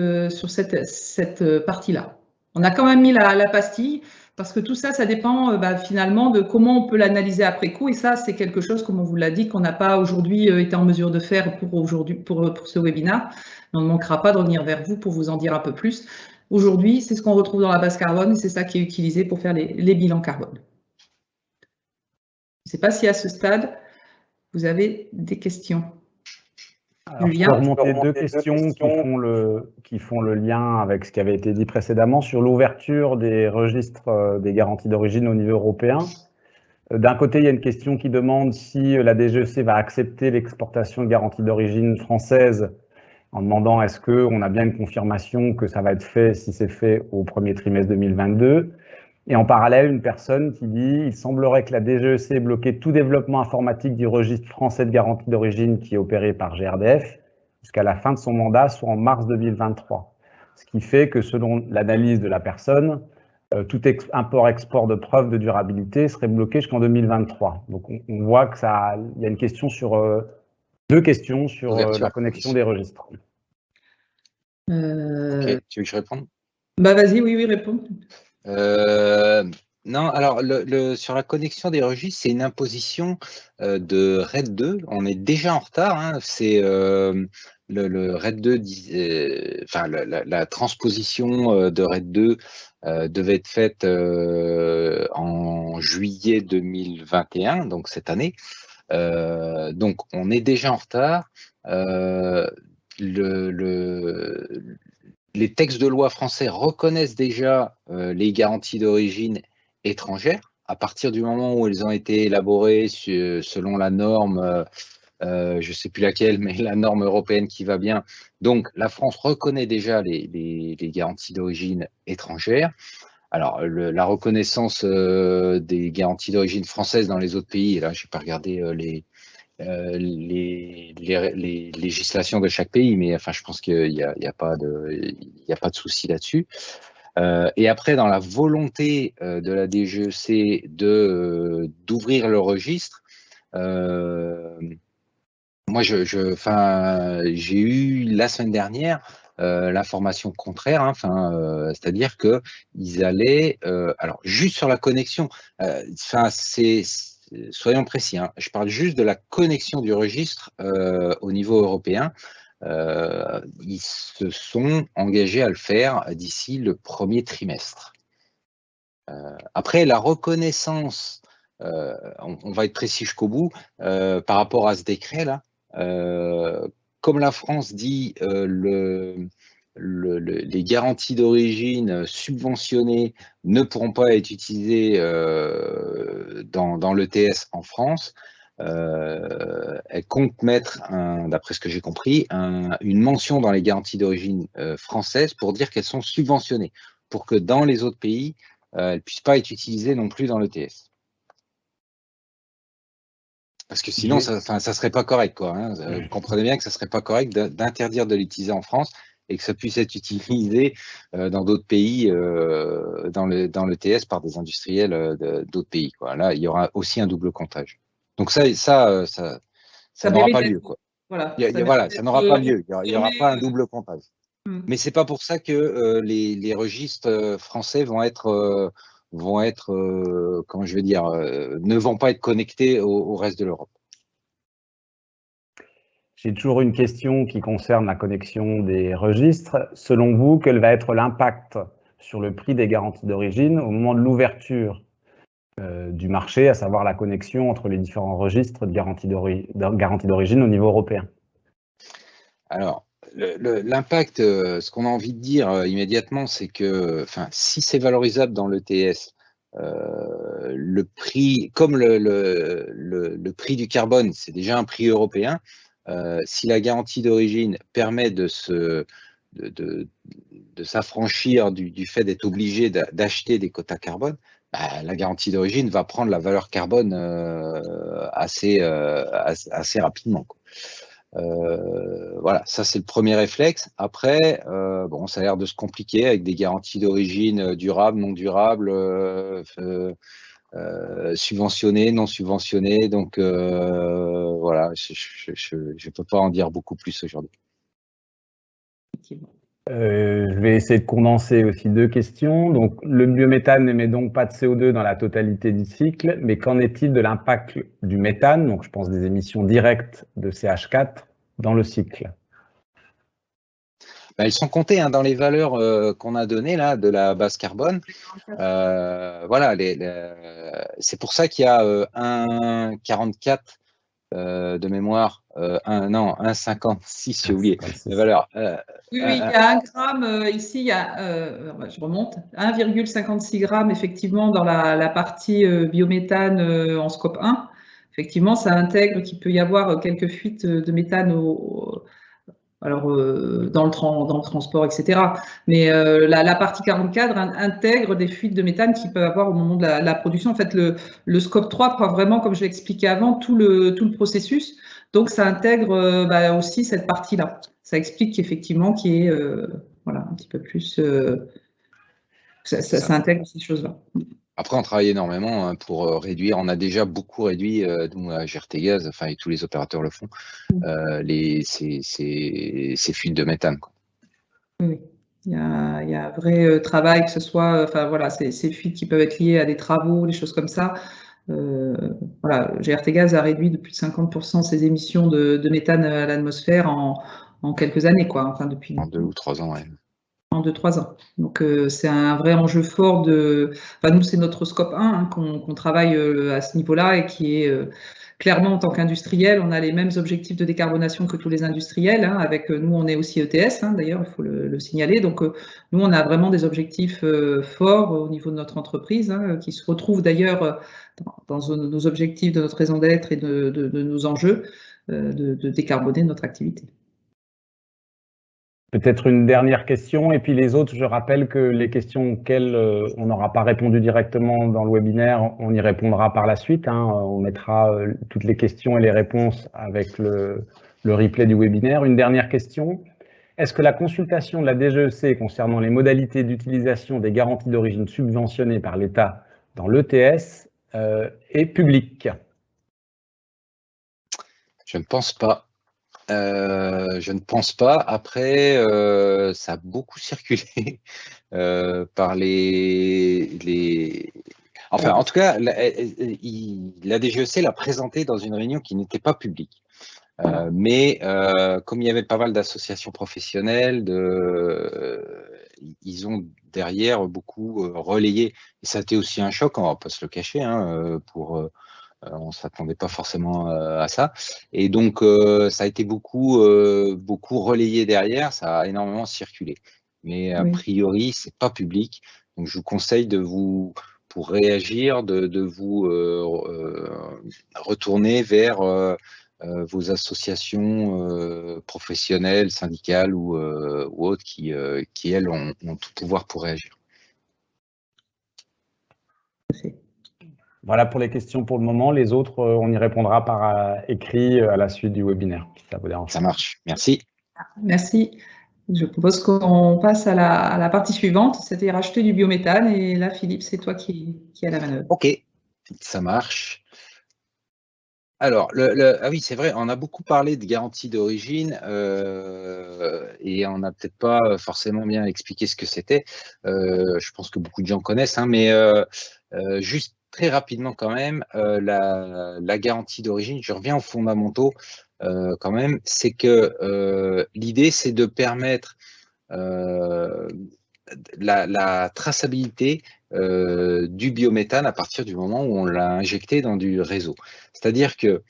partie-là. On a quand même mis la pastille, parce que tout ça, ça dépend finalement de comment on peut l'analyser après coup. Et ça, c'est quelque chose, comme on vous l'a dit, qu'on n'a pas aujourd'hui été en mesure de faire pour ce webinaire. Mais on ne manquera pas de revenir vers vous pour vous en dire un peu plus. Aujourd'hui, c'est ce qu'on retrouve dans la base carbone et c'est ça qui est utilisé pour faire les bilans carbone. Je ne sais pas si à ce stade, vous avez des questions. Alors, je peux remonter deux questions qui font le lien avec ce qui avait été dit précédemment sur l'ouverture des registres des garanties d'origine au niveau européen. D'un côté, il y a une question qui demande si la DGEC va accepter l'exportation de garanties d'origine françaises en demandant est-ce qu'on a bien une confirmation que ça va être fait si c'est fait au premier trimestre 2022. Et en parallèle, une personne qui dit « Il semblerait que la DGEC ait bloqué tout développement informatique du registre français de garantie d'origine qui est opéré par GRDF jusqu'à la fin de son mandat, soit en mars 2023. » Ce qui fait que selon l'analyse de la personne, tout import-export de preuves de durabilité serait bloqué jusqu'en 2023. Donc on voit qu'il y a une question deux questions sur la connexion des registres. Ok, tu veux que je réponde? Vas-y, oui, réponds. Non, alors sur la connexion des registres, c'est une imposition de RED 2. On est déjà en retard. Hein. C'est le RED 2, enfin la transposition de RED 2 devait être faite en juillet 2021, donc cette année. Donc on est déjà en retard. Les textes de loi français reconnaissent déjà les garanties d'origine étrangère à partir du moment où elles ont été élaborées selon la norme, je ne sais plus laquelle, mais la norme européenne qui va bien. Donc la France reconnaît déjà les garanties d'origine étrangère. Alors la reconnaissance des garanties d'origine françaises dans les autres pays, et là je n'ai pas regardé les législations de chaque pays, mais enfin, je pense qu'il n'y a pas de souci là-dessus. Et après, dans la volonté de la DGEC d'ouvrir le registre, moi, j'ai eu la semaine dernière l'information contraire, hein, c'est-à-dire qu'ils allaient, alors juste sur la connexion, soyons précis, hein, je parle juste de la connexion du registre au niveau européen. Ils se sont engagés à le faire d'ici le premier trimestre. Après, la reconnaissance, on va être précis jusqu'au bout, par rapport à ce décret-là, comme la France dit les garanties d'origine subventionnées ne pourront pas être utilisées dans l'ETS en France. Elle compte mettre, d'après ce que j'ai compris, une mention dans les garanties d'origine françaises pour dire qu'elles sont subventionnées, pour que dans les autres pays, elles ne puissent pas être utilisées non plus dans l'ETS. Parce que sinon, ça ne serait pas correct, quoi. Hein. Vous comprenez bien que ça ne serait pas correct d'interdire de l'utiliser en France et que ça puisse être utilisé dans d'autres pays, dans l'ETS par des industriels d'autres pays, quoi. Là, il y aura aussi un double comptage. Donc ça n'aura pas lieu, quoi. Voilà, ça n'aura pas lieu. Il n'y aura pas un double comptage. Mais c'est pas pour ça que les registres français vont être, comment je vais dire, ne vont pas être connectés au reste de l'Europe. J'ai toujours une question qui concerne la connexion des registres. Selon vous, quel va être l'impact sur le prix des garanties d'origine au moment de l'ouverture du marché, à savoir la connexion entre les différents registres de garantie d'origine au niveau européen? Alors, l'impact, ce qu'on a envie de dire immédiatement, c'est que, si c'est valorisable dans l'ETS, le prix, comme le prix du carbone, c'est déjà un prix européen. Si la garantie d'origine permet de s'affranchir du fait d'être obligé d'acheter des quotas carbone, la garantie d'origine va prendre la valeur carbone assez rapidement, quoi. Voilà, ça c'est le premier réflexe. Après, bon, ça a l'air de se compliquer avec des garanties d'origine durables, non durables, subventionnées, non subventionnées. Donc voilà, je ne peux pas en dire beaucoup plus aujourd'hui. Je vais essayer de condenser aussi deux questions. Donc, le biométhane n'émet donc pas de CO2 dans la totalité du cycle, mais qu'en est-il de l'impact du méthane, donc je pense des émissions directes de CH4 dans le cycle? Elles sont comptées dans les valeurs qu'on a données là de la base carbone. Voilà, c'est pour ça qu'il y a 1,44 de mémoire, 1,56, j'ai oublié la valeur. Oui, il y a 1 gramme ici, il y a, je remonte, 1,56 grammes effectivement dans la partie biométhane en scope 1. Effectivement, ça intègre qu'il peut y avoir quelques fuites de méthane dans le transport, etc. Mais la partie 44 intègre des fuites de méthane qu'il peut avoir au moment de la production. En fait, le scope 3 prend vraiment, comme je l'ai expliqué avant, tout le processus. Donc, ça intègre aussi cette partie-là. Ça explique qu'effectivement, qu'il y ait voilà, un petit peu plus... ça intègre ces choses-là. Après, on travaille énormément pour réduire. On a déjà beaucoup réduit, nous, à GRTgaz, enfin, et tous les opérateurs le font, ces fuites de méthane, quoi. Oui, il y a un vrai travail, que ce soit, enfin voilà, ces fuites qui peuvent être liées à des travaux, des choses comme ça. Voilà, GRTgaz a réduit de plus de 50% ses émissions de méthane à l'atmosphère en quelques années, quoi. Enfin, depuis en 2 ou 3 ans, ouais. En 2-3 ans. Donc, c'est un vrai enjeu fort de... Enfin, nous, c'est notre scope 1 qu'on travaille à ce niveau-là et qui est clairement, en tant qu'industriel, on a les mêmes objectifs de décarbonation que tous les industriels. Avec nous, on est aussi ETS, d'ailleurs, il faut le signaler. Donc, nous, on a vraiment des objectifs forts au niveau de notre entreprise, qui se retrouvent d'ailleurs dans nos objectifs de notre raison d'être et de nos enjeux de décarboner notre activité. Peut-être une dernière question, et puis les autres, je rappelle que les questions auxquelles on n'aura pas répondu directement dans le webinaire, on y répondra par la suite. On mettra toutes les questions et les réponses avec le replay du webinaire. Une dernière question. Est-ce que la consultation de la DGEC concernant les modalités d'utilisation des garanties d'origine subventionnées par l'État dans l'ETS est publique? Je ne pense pas. Je ne pense pas. Après, ça a beaucoup circulé par Enfin, en tout cas, la DGEC l'a présenté dans une réunion qui n'était pas publique. Mais comme il y avait pas mal d'associations professionnelles, ils ont derrière beaucoup relayé. Et ça a été aussi un choc, on ne va pas se le cacher, on ne s'attendait pas forcément à ça. Et donc, ça a été beaucoup relayé derrière, ça a énormément circulé. Mais a priori, ce n'est pas public. Donc, je vous conseille pour réagir, de vous retourner vers vos associations professionnelles, syndicales ou autres qui, elles, ont tout pouvoir pour réagir. Voilà pour les questions pour le moment. Les autres, on y répondra par écrit à la suite du webinaire, si ça vous dérange. Ça marche. Merci. Merci. Je propose qu'on passe à la partie suivante, c'est-à-dire acheter du biométhane. Et là, Philippe, c'est toi qui as la manœuvre. OK, ça marche. Alors, ah oui, c'est vrai, on a beaucoup parlé de garantie d'origine et on n'a peut-être pas forcément bien expliqué ce que c'était. Je pense que beaucoup de gens connaissent, hein, mais juste très rapidement quand même, la garantie d'origine, je reviens aux fondamentaux quand même, c'est que l'idée, c'est de permettre euh, la traçabilité du biométhane à partir du moment où on l'a injecté dans du réseau. C'est-à-dire que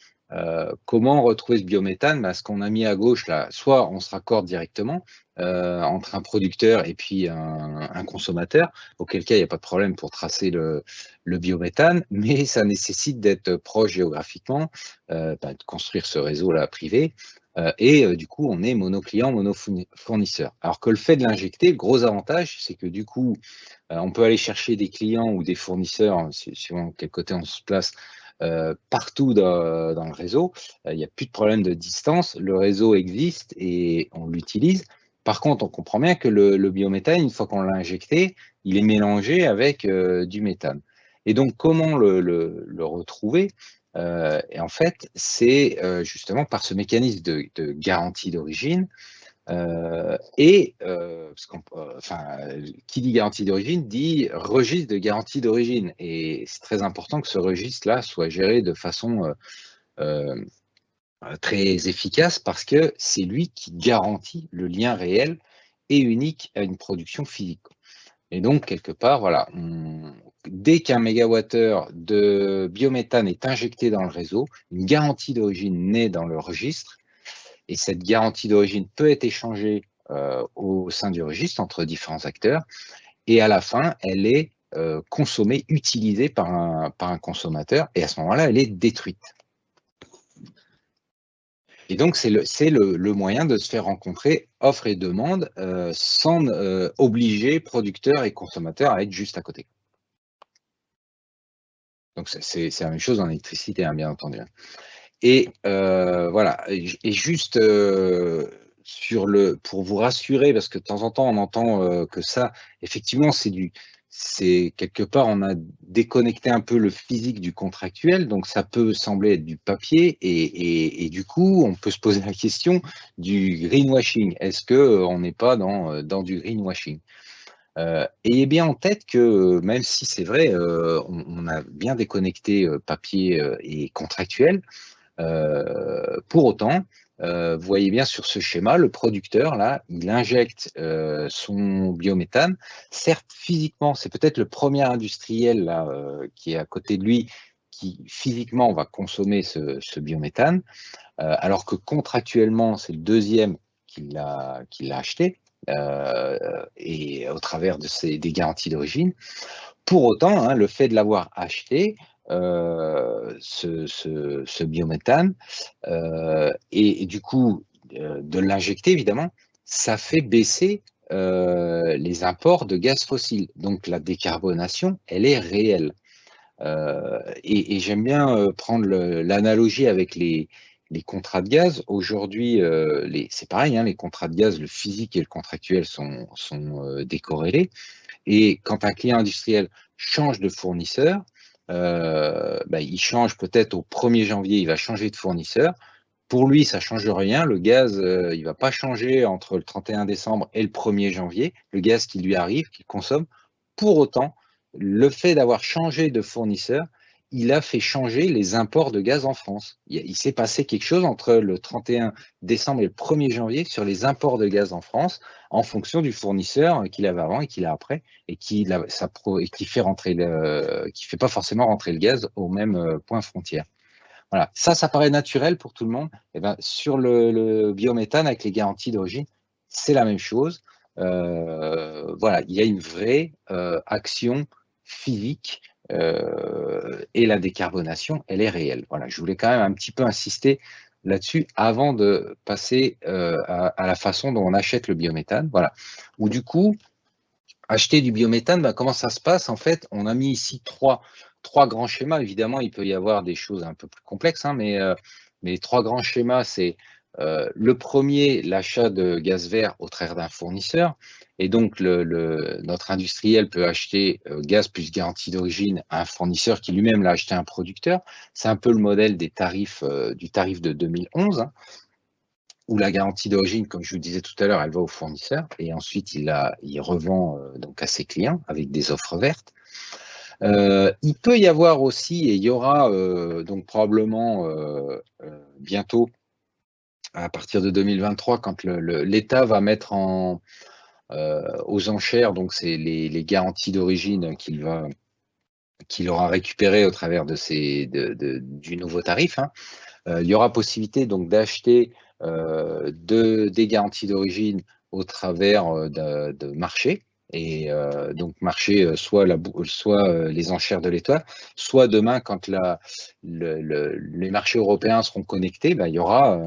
comment retrouver ce biométhane? Ce qu'on a mis à gauche, là, soit on se raccorde directement entre un producteur et puis un consommateur, auquel cas il n'y a pas de problème pour tracer le biométhane, mais ça nécessite d'être proche géographiquement, de construire ce réseau-là privé. Et du coup, on est monoclient, monofournisseur. Alors que le fait de l'injecter, le gros avantage, c'est que du coup, on peut aller chercher des clients ou des fournisseurs, suivant quel côté on se place, partout dans le réseau. Il n'y a plus de problème de distance, le réseau existe et on l'utilise. Par contre, on comprend bien que le biométhane, une fois qu'on l'a injecté, il est mélangé avec du méthane. Et donc, comment le retrouver? Et en fait, c'est justement par ce mécanisme de garantie d'origine. Qui dit garantie d'origine dit registre de garantie d'origine. Et c'est très important que ce registre-là soit géré de façon très efficace parce que c'est lui qui garantit le lien réel et unique à une production physique. Et donc, quelque part, voilà, dès qu'un mégawattheure de biométhane est injecté dans le réseau, une garantie d'origine naît dans le registre, et cette garantie d'origine peut être échangée au sein du registre entre différents acteurs, et à la fin, elle est consommée, utilisée par un consommateur, et à ce moment-là, elle est détruite. Et donc, c'est le moyen de se faire rencontrer offre et demande sans obliger producteurs et consommateurs à être juste à côté. Donc, c'est la même chose en électricité, hein, bien entendu. Et voilà. Et juste pour vous rassurer, parce que de temps en temps, on entend que ça, effectivement, c'est quelque part, on a déconnecté un peu le physique du contractuel, donc ça peut sembler être du papier, et du coup, on peut se poser la question du greenwashing. Est-ce qu'on n'est pas dans du greenwashing? Ayez bien en tête que même si c'est vrai, on a bien déconnecté papier et contractuel, pour autant, vous voyez bien sur ce schéma, le producteur, là, il injecte son biométhane. Certes, physiquement, c'est peut-être le premier industriel là, qui est à côté de lui qui physiquement va consommer ce biométhane, alors que contractuellement, c'est le deuxième qui l'a acheté. Et au travers des garanties d'origine. Pour autant, hein, le fait de l'avoir acheté, ce biométhane, et du coup de l'injecter évidemment, ça fait baisser les imports de gaz fossile. Donc la décarbonation, elle est réelle. Et j'aime bien prendre l'analogie avec les contrats de gaz. Aujourd'hui, c'est pareil, hein, les contrats de gaz, le physique et le contractuel sont décorrélés. Et quand un client industriel change de fournisseur, il change peut-être au 1er janvier, il va changer de fournisseur. Pour lui, ça ne change rien. Le gaz, il ne va pas changer entre le 31 décembre et le 1er janvier. Le gaz qui lui arrive, qu'il consomme. Pour autant, le fait d'avoir changé de fournisseur, il a fait changer les imports de gaz en France. Il s'est passé quelque chose entre le 31 décembre et le 1er janvier sur les imports de gaz en France en fonction du fournisseur qu'il avait avant et qu'il a après et qui fait fait pas forcément rentrer le gaz au même point frontière. Voilà, ça paraît naturel pour tout le monde. Et ben, sur le biométhane avec les garanties d'origine, c'est la même chose. Voilà, il y a une vraie action physique et la décarbonation, elle est réelle. Voilà, je voulais quand même un petit peu insister là-dessus avant de passer à la façon dont on achète le biométhane. Voilà, où du coup, acheter du biométhane, comment ça se passe? En fait, on a mis ici trois grands schémas. Évidemment, il peut y avoir des choses un peu plus complexes, hein, mais les trois grands schémas, c'est le premier, l'achat de gaz vert au travers d'un fournisseur. Et donc, notre industriel peut acheter gaz plus garantie d'origine à un fournisseur qui lui-même l'a acheté à un producteur. C'est un peu le modèle des tarifs, du tarif de 2011, hein, où la garantie d'origine, comme je vous disais tout à l'heure, elle va au fournisseur et ensuite il revend donc à ses clients avec des offres vertes. Il peut y avoir aussi, et il y aura donc probablement bientôt, à partir de 2023, quand l'État va mettre aux enchères, donc c'est les garanties d'origine qu'il aura récupérées au travers du nouveau tarif, hein. Il y aura possibilité donc d'acheter des garanties d'origine au travers de marchés. Et donc marché, soit les enchères de l'État, soit demain quand les marchés européens seront connectés, ben, il y aura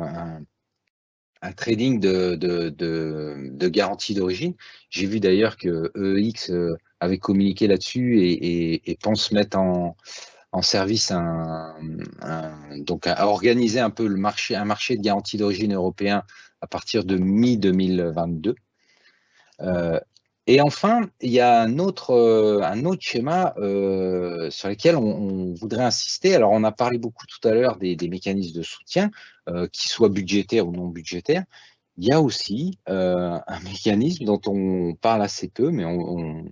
un trading de garantie d'origine. J'ai vu d'ailleurs que EEX avait communiqué là-dessus et pense mettre en service donc à organiser un peu un marché de garantie d'origine européen à partir de mi-2022. Et enfin, il y a un autre schéma sur lequel on voudrait insister. Alors, on a parlé beaucoup tout à l'heure des mécanismes de soutien, qu'ils soient budgétaires ou non budgétaires. Il y a aussi un mécanisme dont on parle assez peu, mais on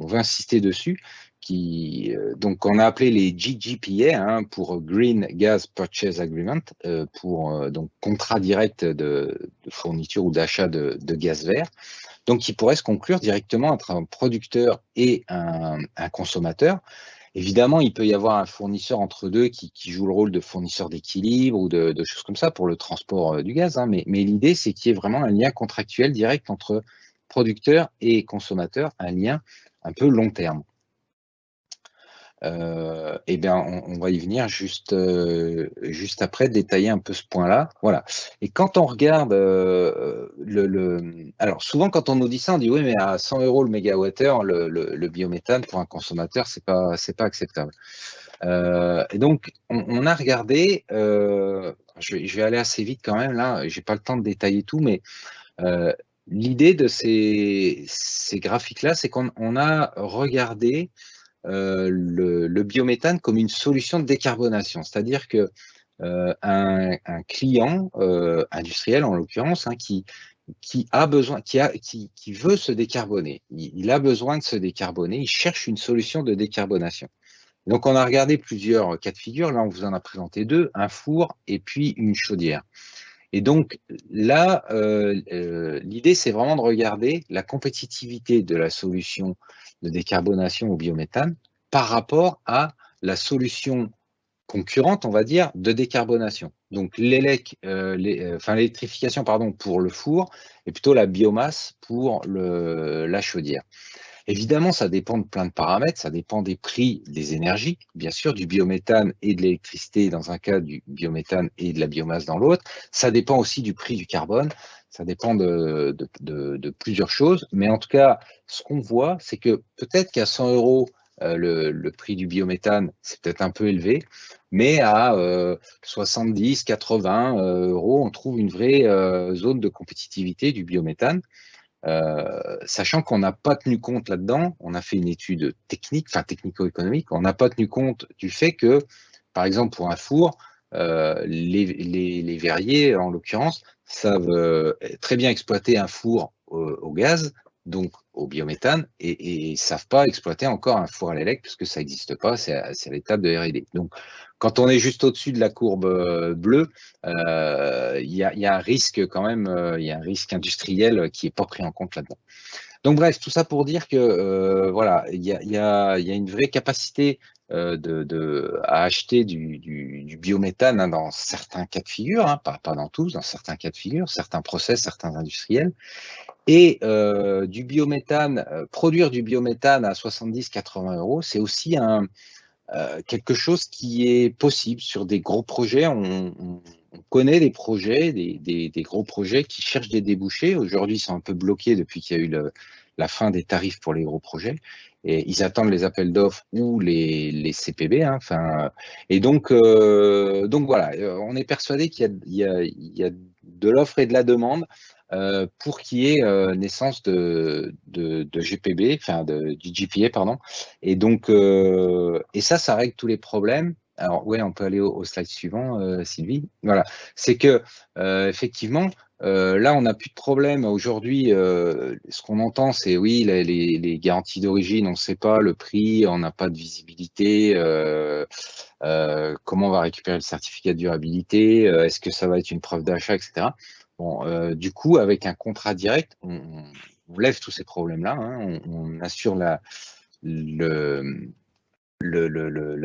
veut insister dessus, donc on a appelé les GGPA, hein, pour Green Gas Purchase Agreement, pour donc contrat direct de fourniture ou d'achat de gaz vert. Donc, qui pourrait se conclure directement entre un producteur et un consommateur. Évidemment, il peut y avoir un fournisseur entre deux qui joue le rôle de fournisseur d'équilibre ou de choses comme ça pour le transport du gaz, hein, mais l'idée, c'est qu'il y ait vraiment un lien contractuel direct entre producteur et consommateur, un lien un peu long terme. Eh bien, on va y venir juste après, détailler un peu ce point-là. Voilà. Et quand on regarde alors souvent quand on nous dit ça, on dit oui, mais à 100 € le mégawattheure, le biométhane pour un consommateur, c'est pas acceptable. Et donc on a regardé. Je vais aller assez vite quand même là. J'ai pas le temps de détailler tout, mais l'idée de ces graphiques-là, c'est qu'on a regardé le biométhane comme une solution de décarbonation. C'est-à-dire que un client industriel, en l'occurrence, hein, qui veut se décarboner, il a besoin de se décarboner, il cherche une solution de décarbonation. Donc, on a regardé plusieurs cas de figure. Là, on vous en a présenté deux, un four et puis une chaudière. Et donc là, l'idée, c'est vraiment de regarder la compétitivité de la solution de décarbonation au biométhane par rapport à la solution concurrente, on va dire, de décarbonation. Donc l'électrification, pardon, pour le four et plutôt la biomasse pour la chaudière. Évidemment, ça dépend de plein de paramètres, ça dépend des prix des énergies, bien sûr, du biométhane et de l'électricité dans un cas, du biométhane et de la biomasse dans l'autre. Ça dépend aussi du prix du carbone, ça dépend de plusieurs choses. Mais en tout cas, ce qu'on voit, c'est que peut-être qu'à 100 €, le prix du biométhane, c'est peut-être un peu élevé, mais à 70, 80 €, on trouve une vraie zone de compétitivité du biométhane. Sachant qu'on n'a pas tenu compte là-dedans, on a fait une étude technique, enfin technico-économique, on n'a pas tenu compte du fait que, par exemple, pour un four, les verriers, en l'occurrence, savent très bien exploiter un four au gaz, donc au biométhane, et ne savent pas exploiter encore un four à l'électrique, puisque ça n'existe pas, c'est à l'étape de R&D. Donc, quand on est juste au-dessus de la courbe bleue, il y a un risque quand même, il y a un risque industriel qui n'est pas pris en compte là-dedans. Donc bref, tout ça pour dire que voilà, il y a une vraie capacité à acheter du biométhane, hein, dans certains cas de figure, hein, pas dans tous, dans certains cas de figure, certains process, certains industriels. Et du biométhane, produire du biométhane à 70-80 €, c'est aussi quelque chose qui est possible sur des gros projets. On connaît des projets, des gros projets qui cherchent des débouchés. Aujourd'hui, ils sont un peu bloqués depuis qu'il y a eu la fin des tarifs pour les gros projets. Et ils attendent les appels d'offres ou les CPB. Hein, et donc voilà, on est persuadé qu'il y a de l'offre et de la demande pour qu'il y ait naissance de GPB, enfin du GPA, pardon. Et donc, et ça règle tous les problèmes. Alors, ouais, on peut aller au slide suivant, Sylvie. Voilà, c'est que effectivement, là, on n'a plus de problème. Aujourd'hui, ce qu'on entend, c'est oui, les garanties d'origine, on ne sait pas le prix, on n'a pas de visibilité. Comment on va récupérer le certificat de durabilité, est-ce que ça va être une preuve d'achat, etc. Bon, du coup, avec un contrat direct, on lève tous ces problèmes-là, hein, on assure la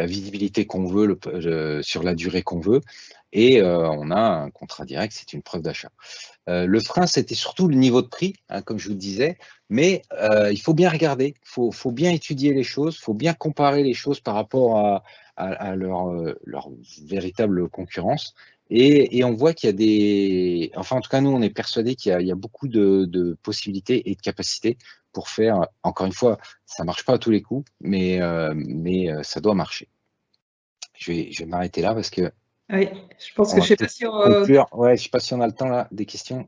visibilité qu'on veut sur la durée qu'on veut, et on a un contrat direct, c'est une preuve d'achat. Le frein, c'était surtout le niveau de prix, hein, comme je vous le disais, mais il faut bien regarder, il faut bien étudier les choses, il faut bien comparer les choses par rapport à leur véritable concurrence. Et on voit qu'il y a des... Enfin, en tout cas, nous, on est persuadés qu'il y a beaucoup de possibilités et de capacités pour faire... Encore une fois, ça ne marche pas à tous les coups, mais ça doit marcher. Je vais m'arrêter là parce que... Oui, je pense que je ne sais pas si ouais, je sais pas si on a le temps là, des questions.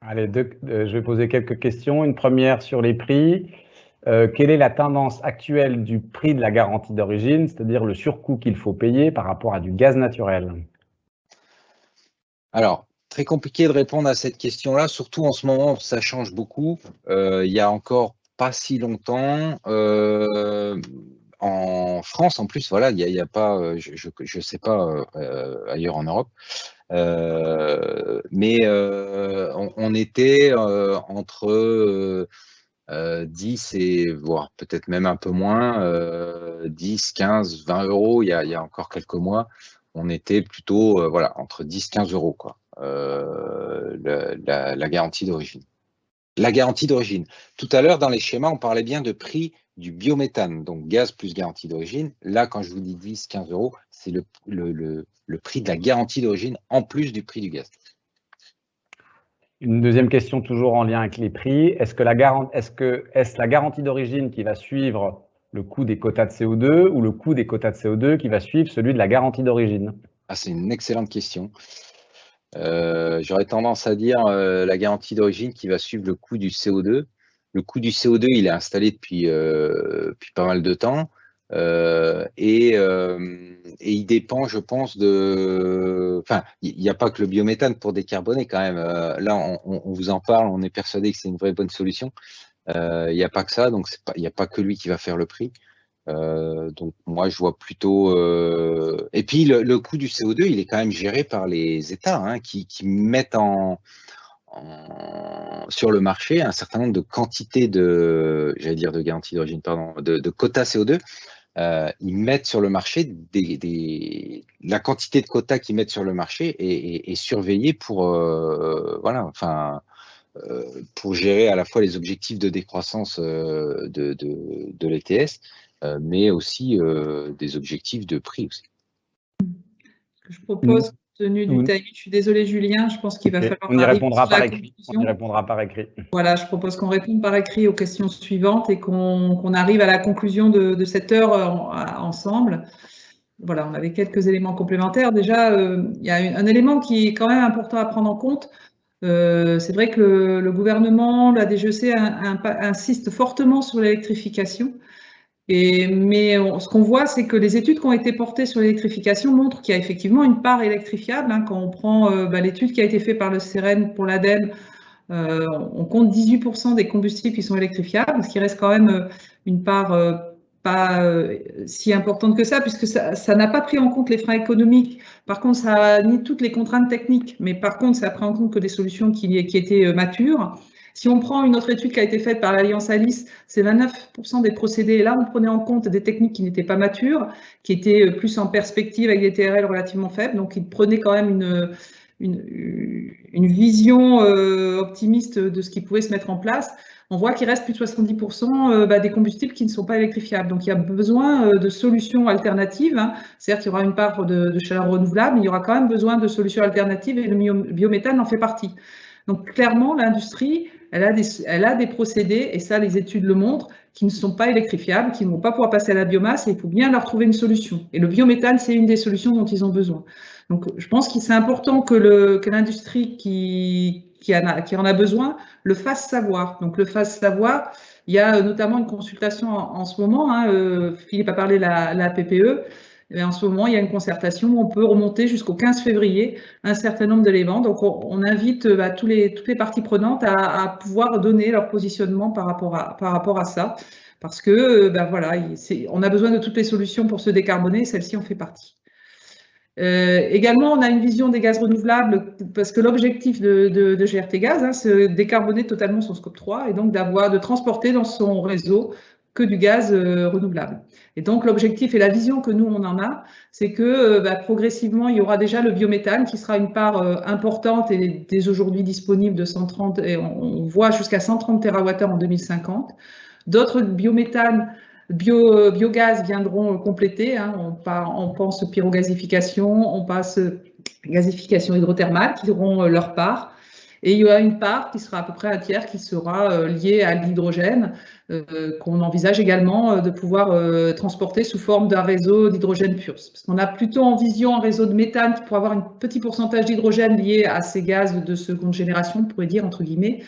Allez, je vais poser quelques questions. Une première sur les prix. Quelle est la tendance actuelle du prix de la garantie d'origine, c'est-à-dire le surcoût qu'il faut payer par rapport à du gaz naturel? Alors, très compliqué de répondre à cette question-là, surtout en ce moment, ça change beaucoup. Il y a encore pas si longtemps, en France, en plus, voilà, il y a pas, je sais pas ailleurs en Europe, mais on était entre 10 et voire peut-être même un peu moins, 10, 15, 20 euros. Il y a encore quelques mois, on était plutôt voilà, entre 10 15 euros, quoi, la garantie d'origine. La garantie d'origine. Tout à l'heure, dans les schémas, on parlait bien de prix du biométhane, donc gaz plus garantie d'origine. Là, quand je vous dis 10, 15 euros, c'est le prix de la garantie d'origine en plus du prix du gaz. Une deuxième question, toujours en lien avec les prix. Est-ce la garantie d'origine qui va suivre le coût des quotas de CO2 ou le coût des quotas de CO2 qui va suivre celui de la garantie d'origine? Ah, c'est une excellente question. J'aurais tendance à dire la garantie d'origine qui va suivre le coût du CO2. Le coût du CO2, il est installé depuis pas mal de temps, et il dépend, je pense, de... Enfin, il n'y a pas que le biométhane pour décarboner quand même. Là, on vous en parle, on est persuadé que c'est une vraie bonne solution. Il n'y a pas que ça, donc il n'y a pas que lui qui va faire le prix. Donc moi je vois plutôt et puis le coût du CO2 il est quand même géré par les États, hein, qui mettent sur le marché un certain nombre de quantités de, j'allais dire de garantie d'origine, pardon, de quotas CO2. Ils mettent sur le marché la quantité de quotas qu'ils mettent sur le marché est surveillée pour voilà, enfin pour gérer à la fois les objectifs de décroissance de l'ETS, mais aussi des objectifs de prix aussi. Je propose, compte tenu du timing, je suis désolée Julien, je pense qu'il va falloir... On y répondra par écrit. On y répondra par écrit. Voilà, je propose qu'on réponde par écrit aux questions suivantes et qu'on arrive à la conclusion de cette heure ensemble. Voilà, on avait quelques éléments complémentaires. Déjà, il y a un élément qui est quand même important à prendre en compte. C'est vrai que le gouvernement, la DGEC insiste fortement sur l'électrification. Mais ce qu'on voit, c'est que les études qui ont été portées sur l'électrification montrent qu'il y a effectivement une part électrifiable. Hein. Quand on prend l'étude qui a été faite par le CEREN pour l'ADEME, on compte 18% des combustibles qui sont électrifiables, ce qui reste quand même une part pas si importante que ça, puisque ça n'a pas pris en compte les freins économiques. Par contre, ça nie toutes les contraintes techniques, mais par contre, ça a pris en compte que des solutions qui étaient matures. Si on prend une autre étude qui a été faite par l'Alliance Alice, c'est 29% des procédés. Là, on prenait en compte des techniques qui n'étaient pas matures, qui étaient plus en perspective avec des TRL relativement faibles. Donc, ils prenaient quand même une vision optimiste de ce qui pouvait se mettre en place. On voit qu'il reste plus de 70% des combustibles qui ne sont pas électrifiables. Donc, il y a besoin de solutions alternatives. Hein. Certes, il y aura une part de chaleur renouvelable, mais il y aura quand même besoin de solutions alternatives et le biométhane en fait partie. Donc, clairement, l'industrie, elle a des procédés, et ça, les études le montrent, qui ne sont pas électrifiables, qui ne vont pas pouvoir passer à la biomasse, et il faut bien leur trouver une solution. Et le biométhane, c'est une des solutions dont ils ont besoin. Donc, je pense que c'est important que l'industrie qui en a besoin le fasse savoir. Donc, le fasse savoir. Il y a notamment une consultation en ce moment. Philippe a parlé de la PPE. Et en ce moment, il y a une concertation où on peut remonter jusqu'au 15 février un certain nombre d'éléments. Donc, on invite toutes les parties prenantes à pouvoir donner leur positionnement par rapport à ça. Parce que, voilà, on a besoin de toutes les solutions pour se décarboner, celle-ci en fait partie. Également, on a une vision des gaz renouvelables parce que l'objectif de GRT Gaz, c'est de décarboner totalement son scope 3 et donc de transporter dans son réseau que du gaz renouvelable. Et donc, l'objectif et la vision que nous, on en a, c'est que progressivement, il y aura déjà le biométhane qui sera une part importante et dès aujourd'hui disponible de 130, et on voit jusqu'à 130 TWh en 2050. D'autres biométhanes, biogaz viendront compléter. On pense pyrogasification, on passe gasification hydrothermale qui auront leur part. Et il y aura une part qui sera à peu près un tiers qui sera liée à l'hydrogène, qu'on envisage également de pouvoir transporter sous forme d'un réseau d'hydrogène pur. Parce qu'on a plutôt en vision un réseau de méthane qui pourrait avoir un petit pourcentage d'hydrogène lié à ces gaz de seconde génération, on pourrait dire entre guillemets,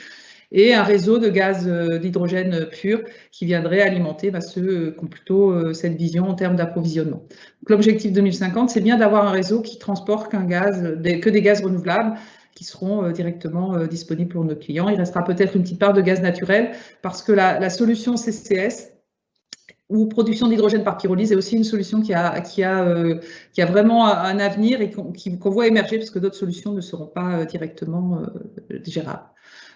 et un réseau de gaz d'hydrogène pur qui viendrait alimenter ceux qui ont plutôt cette vision en termes d'approvisionnement. L'objectif 2050, c'est bien d'avoir un réseau qui transporte que des gaz renouvelables qui seront directement disponibles pour nos clients. Il restera peut-être une petite part de gaz naturel parce que la solution CCS ou production d'hydrogène par pyrolyse est aussi une solution qui a vraiment un avenir et qu'on voit émerger parce que d'autres solutions ne seront pas directement gérables.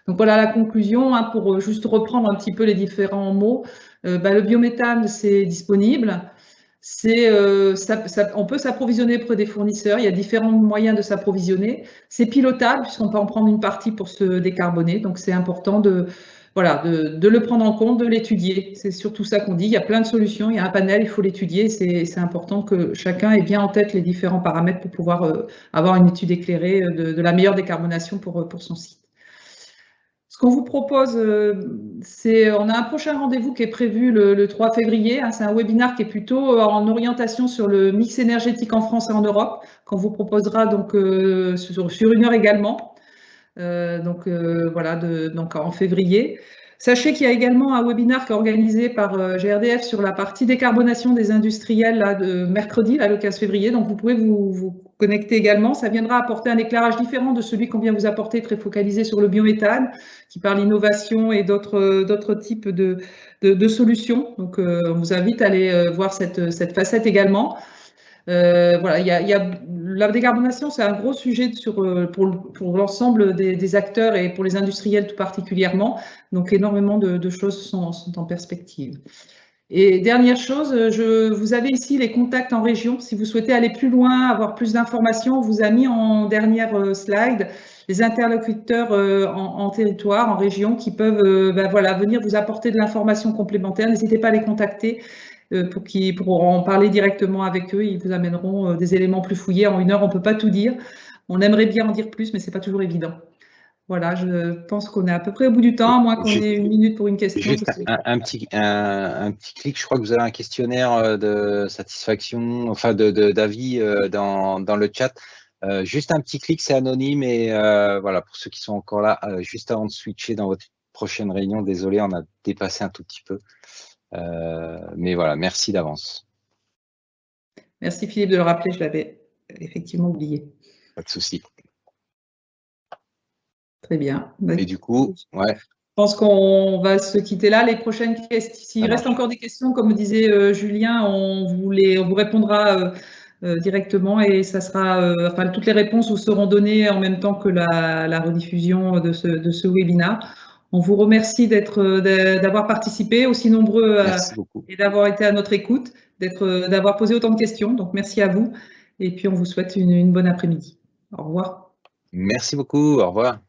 Donc voilà la conclusion, pour juste reprendre un petit peu les différents mots. Le biométhane, c'est disponible. On peut s'approvisionner auprès des fournisseurs. Il y a différents moyens de s'approvisionner. C'est pilotable puisqu'on peut en prendre une partie pour se décarboner. Donc c'est important de le prendre en compte, de l'étudier. C'est surtout ça qu'on dit. Il y a plein de solutions, il y a un panel, il faut l'étudier. C'est important que chacun ait bien en tête les différents paramètres pour pouvoir avoir une étude éclairée de la meilleure décarbonation pour son site. Ce qu'on vous propose, on a un prochain rendez-vous qui est prévu le 3 février. C'est un webinaire qui est plutôt en orientation sur le mix énergétique en France et en Europe, qu'on vous proposera donc sur 1 heure également. Voilà, donc en février. Sachez qu'il y a également un webinaire qui est organisé par GRDF sur la partie décarbonation des industriels de mercredi, le 15 février. Donc, vous pouvez vous connecter également. Ça viendra apporter un éclairage différent de celui qu'on vient vous apporter, très focalisé sur le biométhane, qui parle innovation et d'autres types de solutions. Donc, on vous invite à aller voir cette facette également. Voilà, la décarbonation, c'est un gros sujet pour l'ensemble des acteurs et pour les industriels tout particulièrement. Donc, énormément de choses sont en perspective. Et dernière chose, vous avez ici les contacts en région. Si vous souhaitez aller plus loin, avoir plus d'informations, on vous a mis en dernière slide les interlocuteurs en territoire, en région, qui peuvent venir vous apporter de l'information complémentaire. N'hésitez pas à les contacter. Pour en parler directement avec eux, ils vous amèneront des éléments plus fouillés. En 1 heure, on ne peut pas tout dire. On aimerait bien en dire plus, mais ce n'est pas toujours évident. Voilà, je pense qu'on est à peu près au bout du temps, à moins qu'on ait 1 minute pour une question. Juste un petit clic, je crois que vous avez un questionnaire de satisfaction, enfin d'avis dans le chat. Juste un petit clic, c'est anonyme et voilà, pour ceux qui sont encore là, juste avant de switcher dans votre prochaine réunion, désolé, on a dépassé un tout petit peu. Mais voilà, merci d'avance. Merci Philippe de le rappeler, je l'avais effectivement oublié. Pas de souci. Très bien. Et du coup, ouais. Je pense qu'on va se quitter là. Les prochaines questions, s'il reste encore des questions, comme disait Julien, on vous répondra directement et ça sera, toutes les réponses vous seront données en même temps que la rediffusion de ce webinaire. On vous remercie d'avoir participé, aussi nombreux et d'avoir été à notre écoute, d'avoir posé autant de questions. Donc, merci à vous. Et puis, on vous souhaite une bonne après-midi. Au revoir. Merci beaucoup. Au revoir.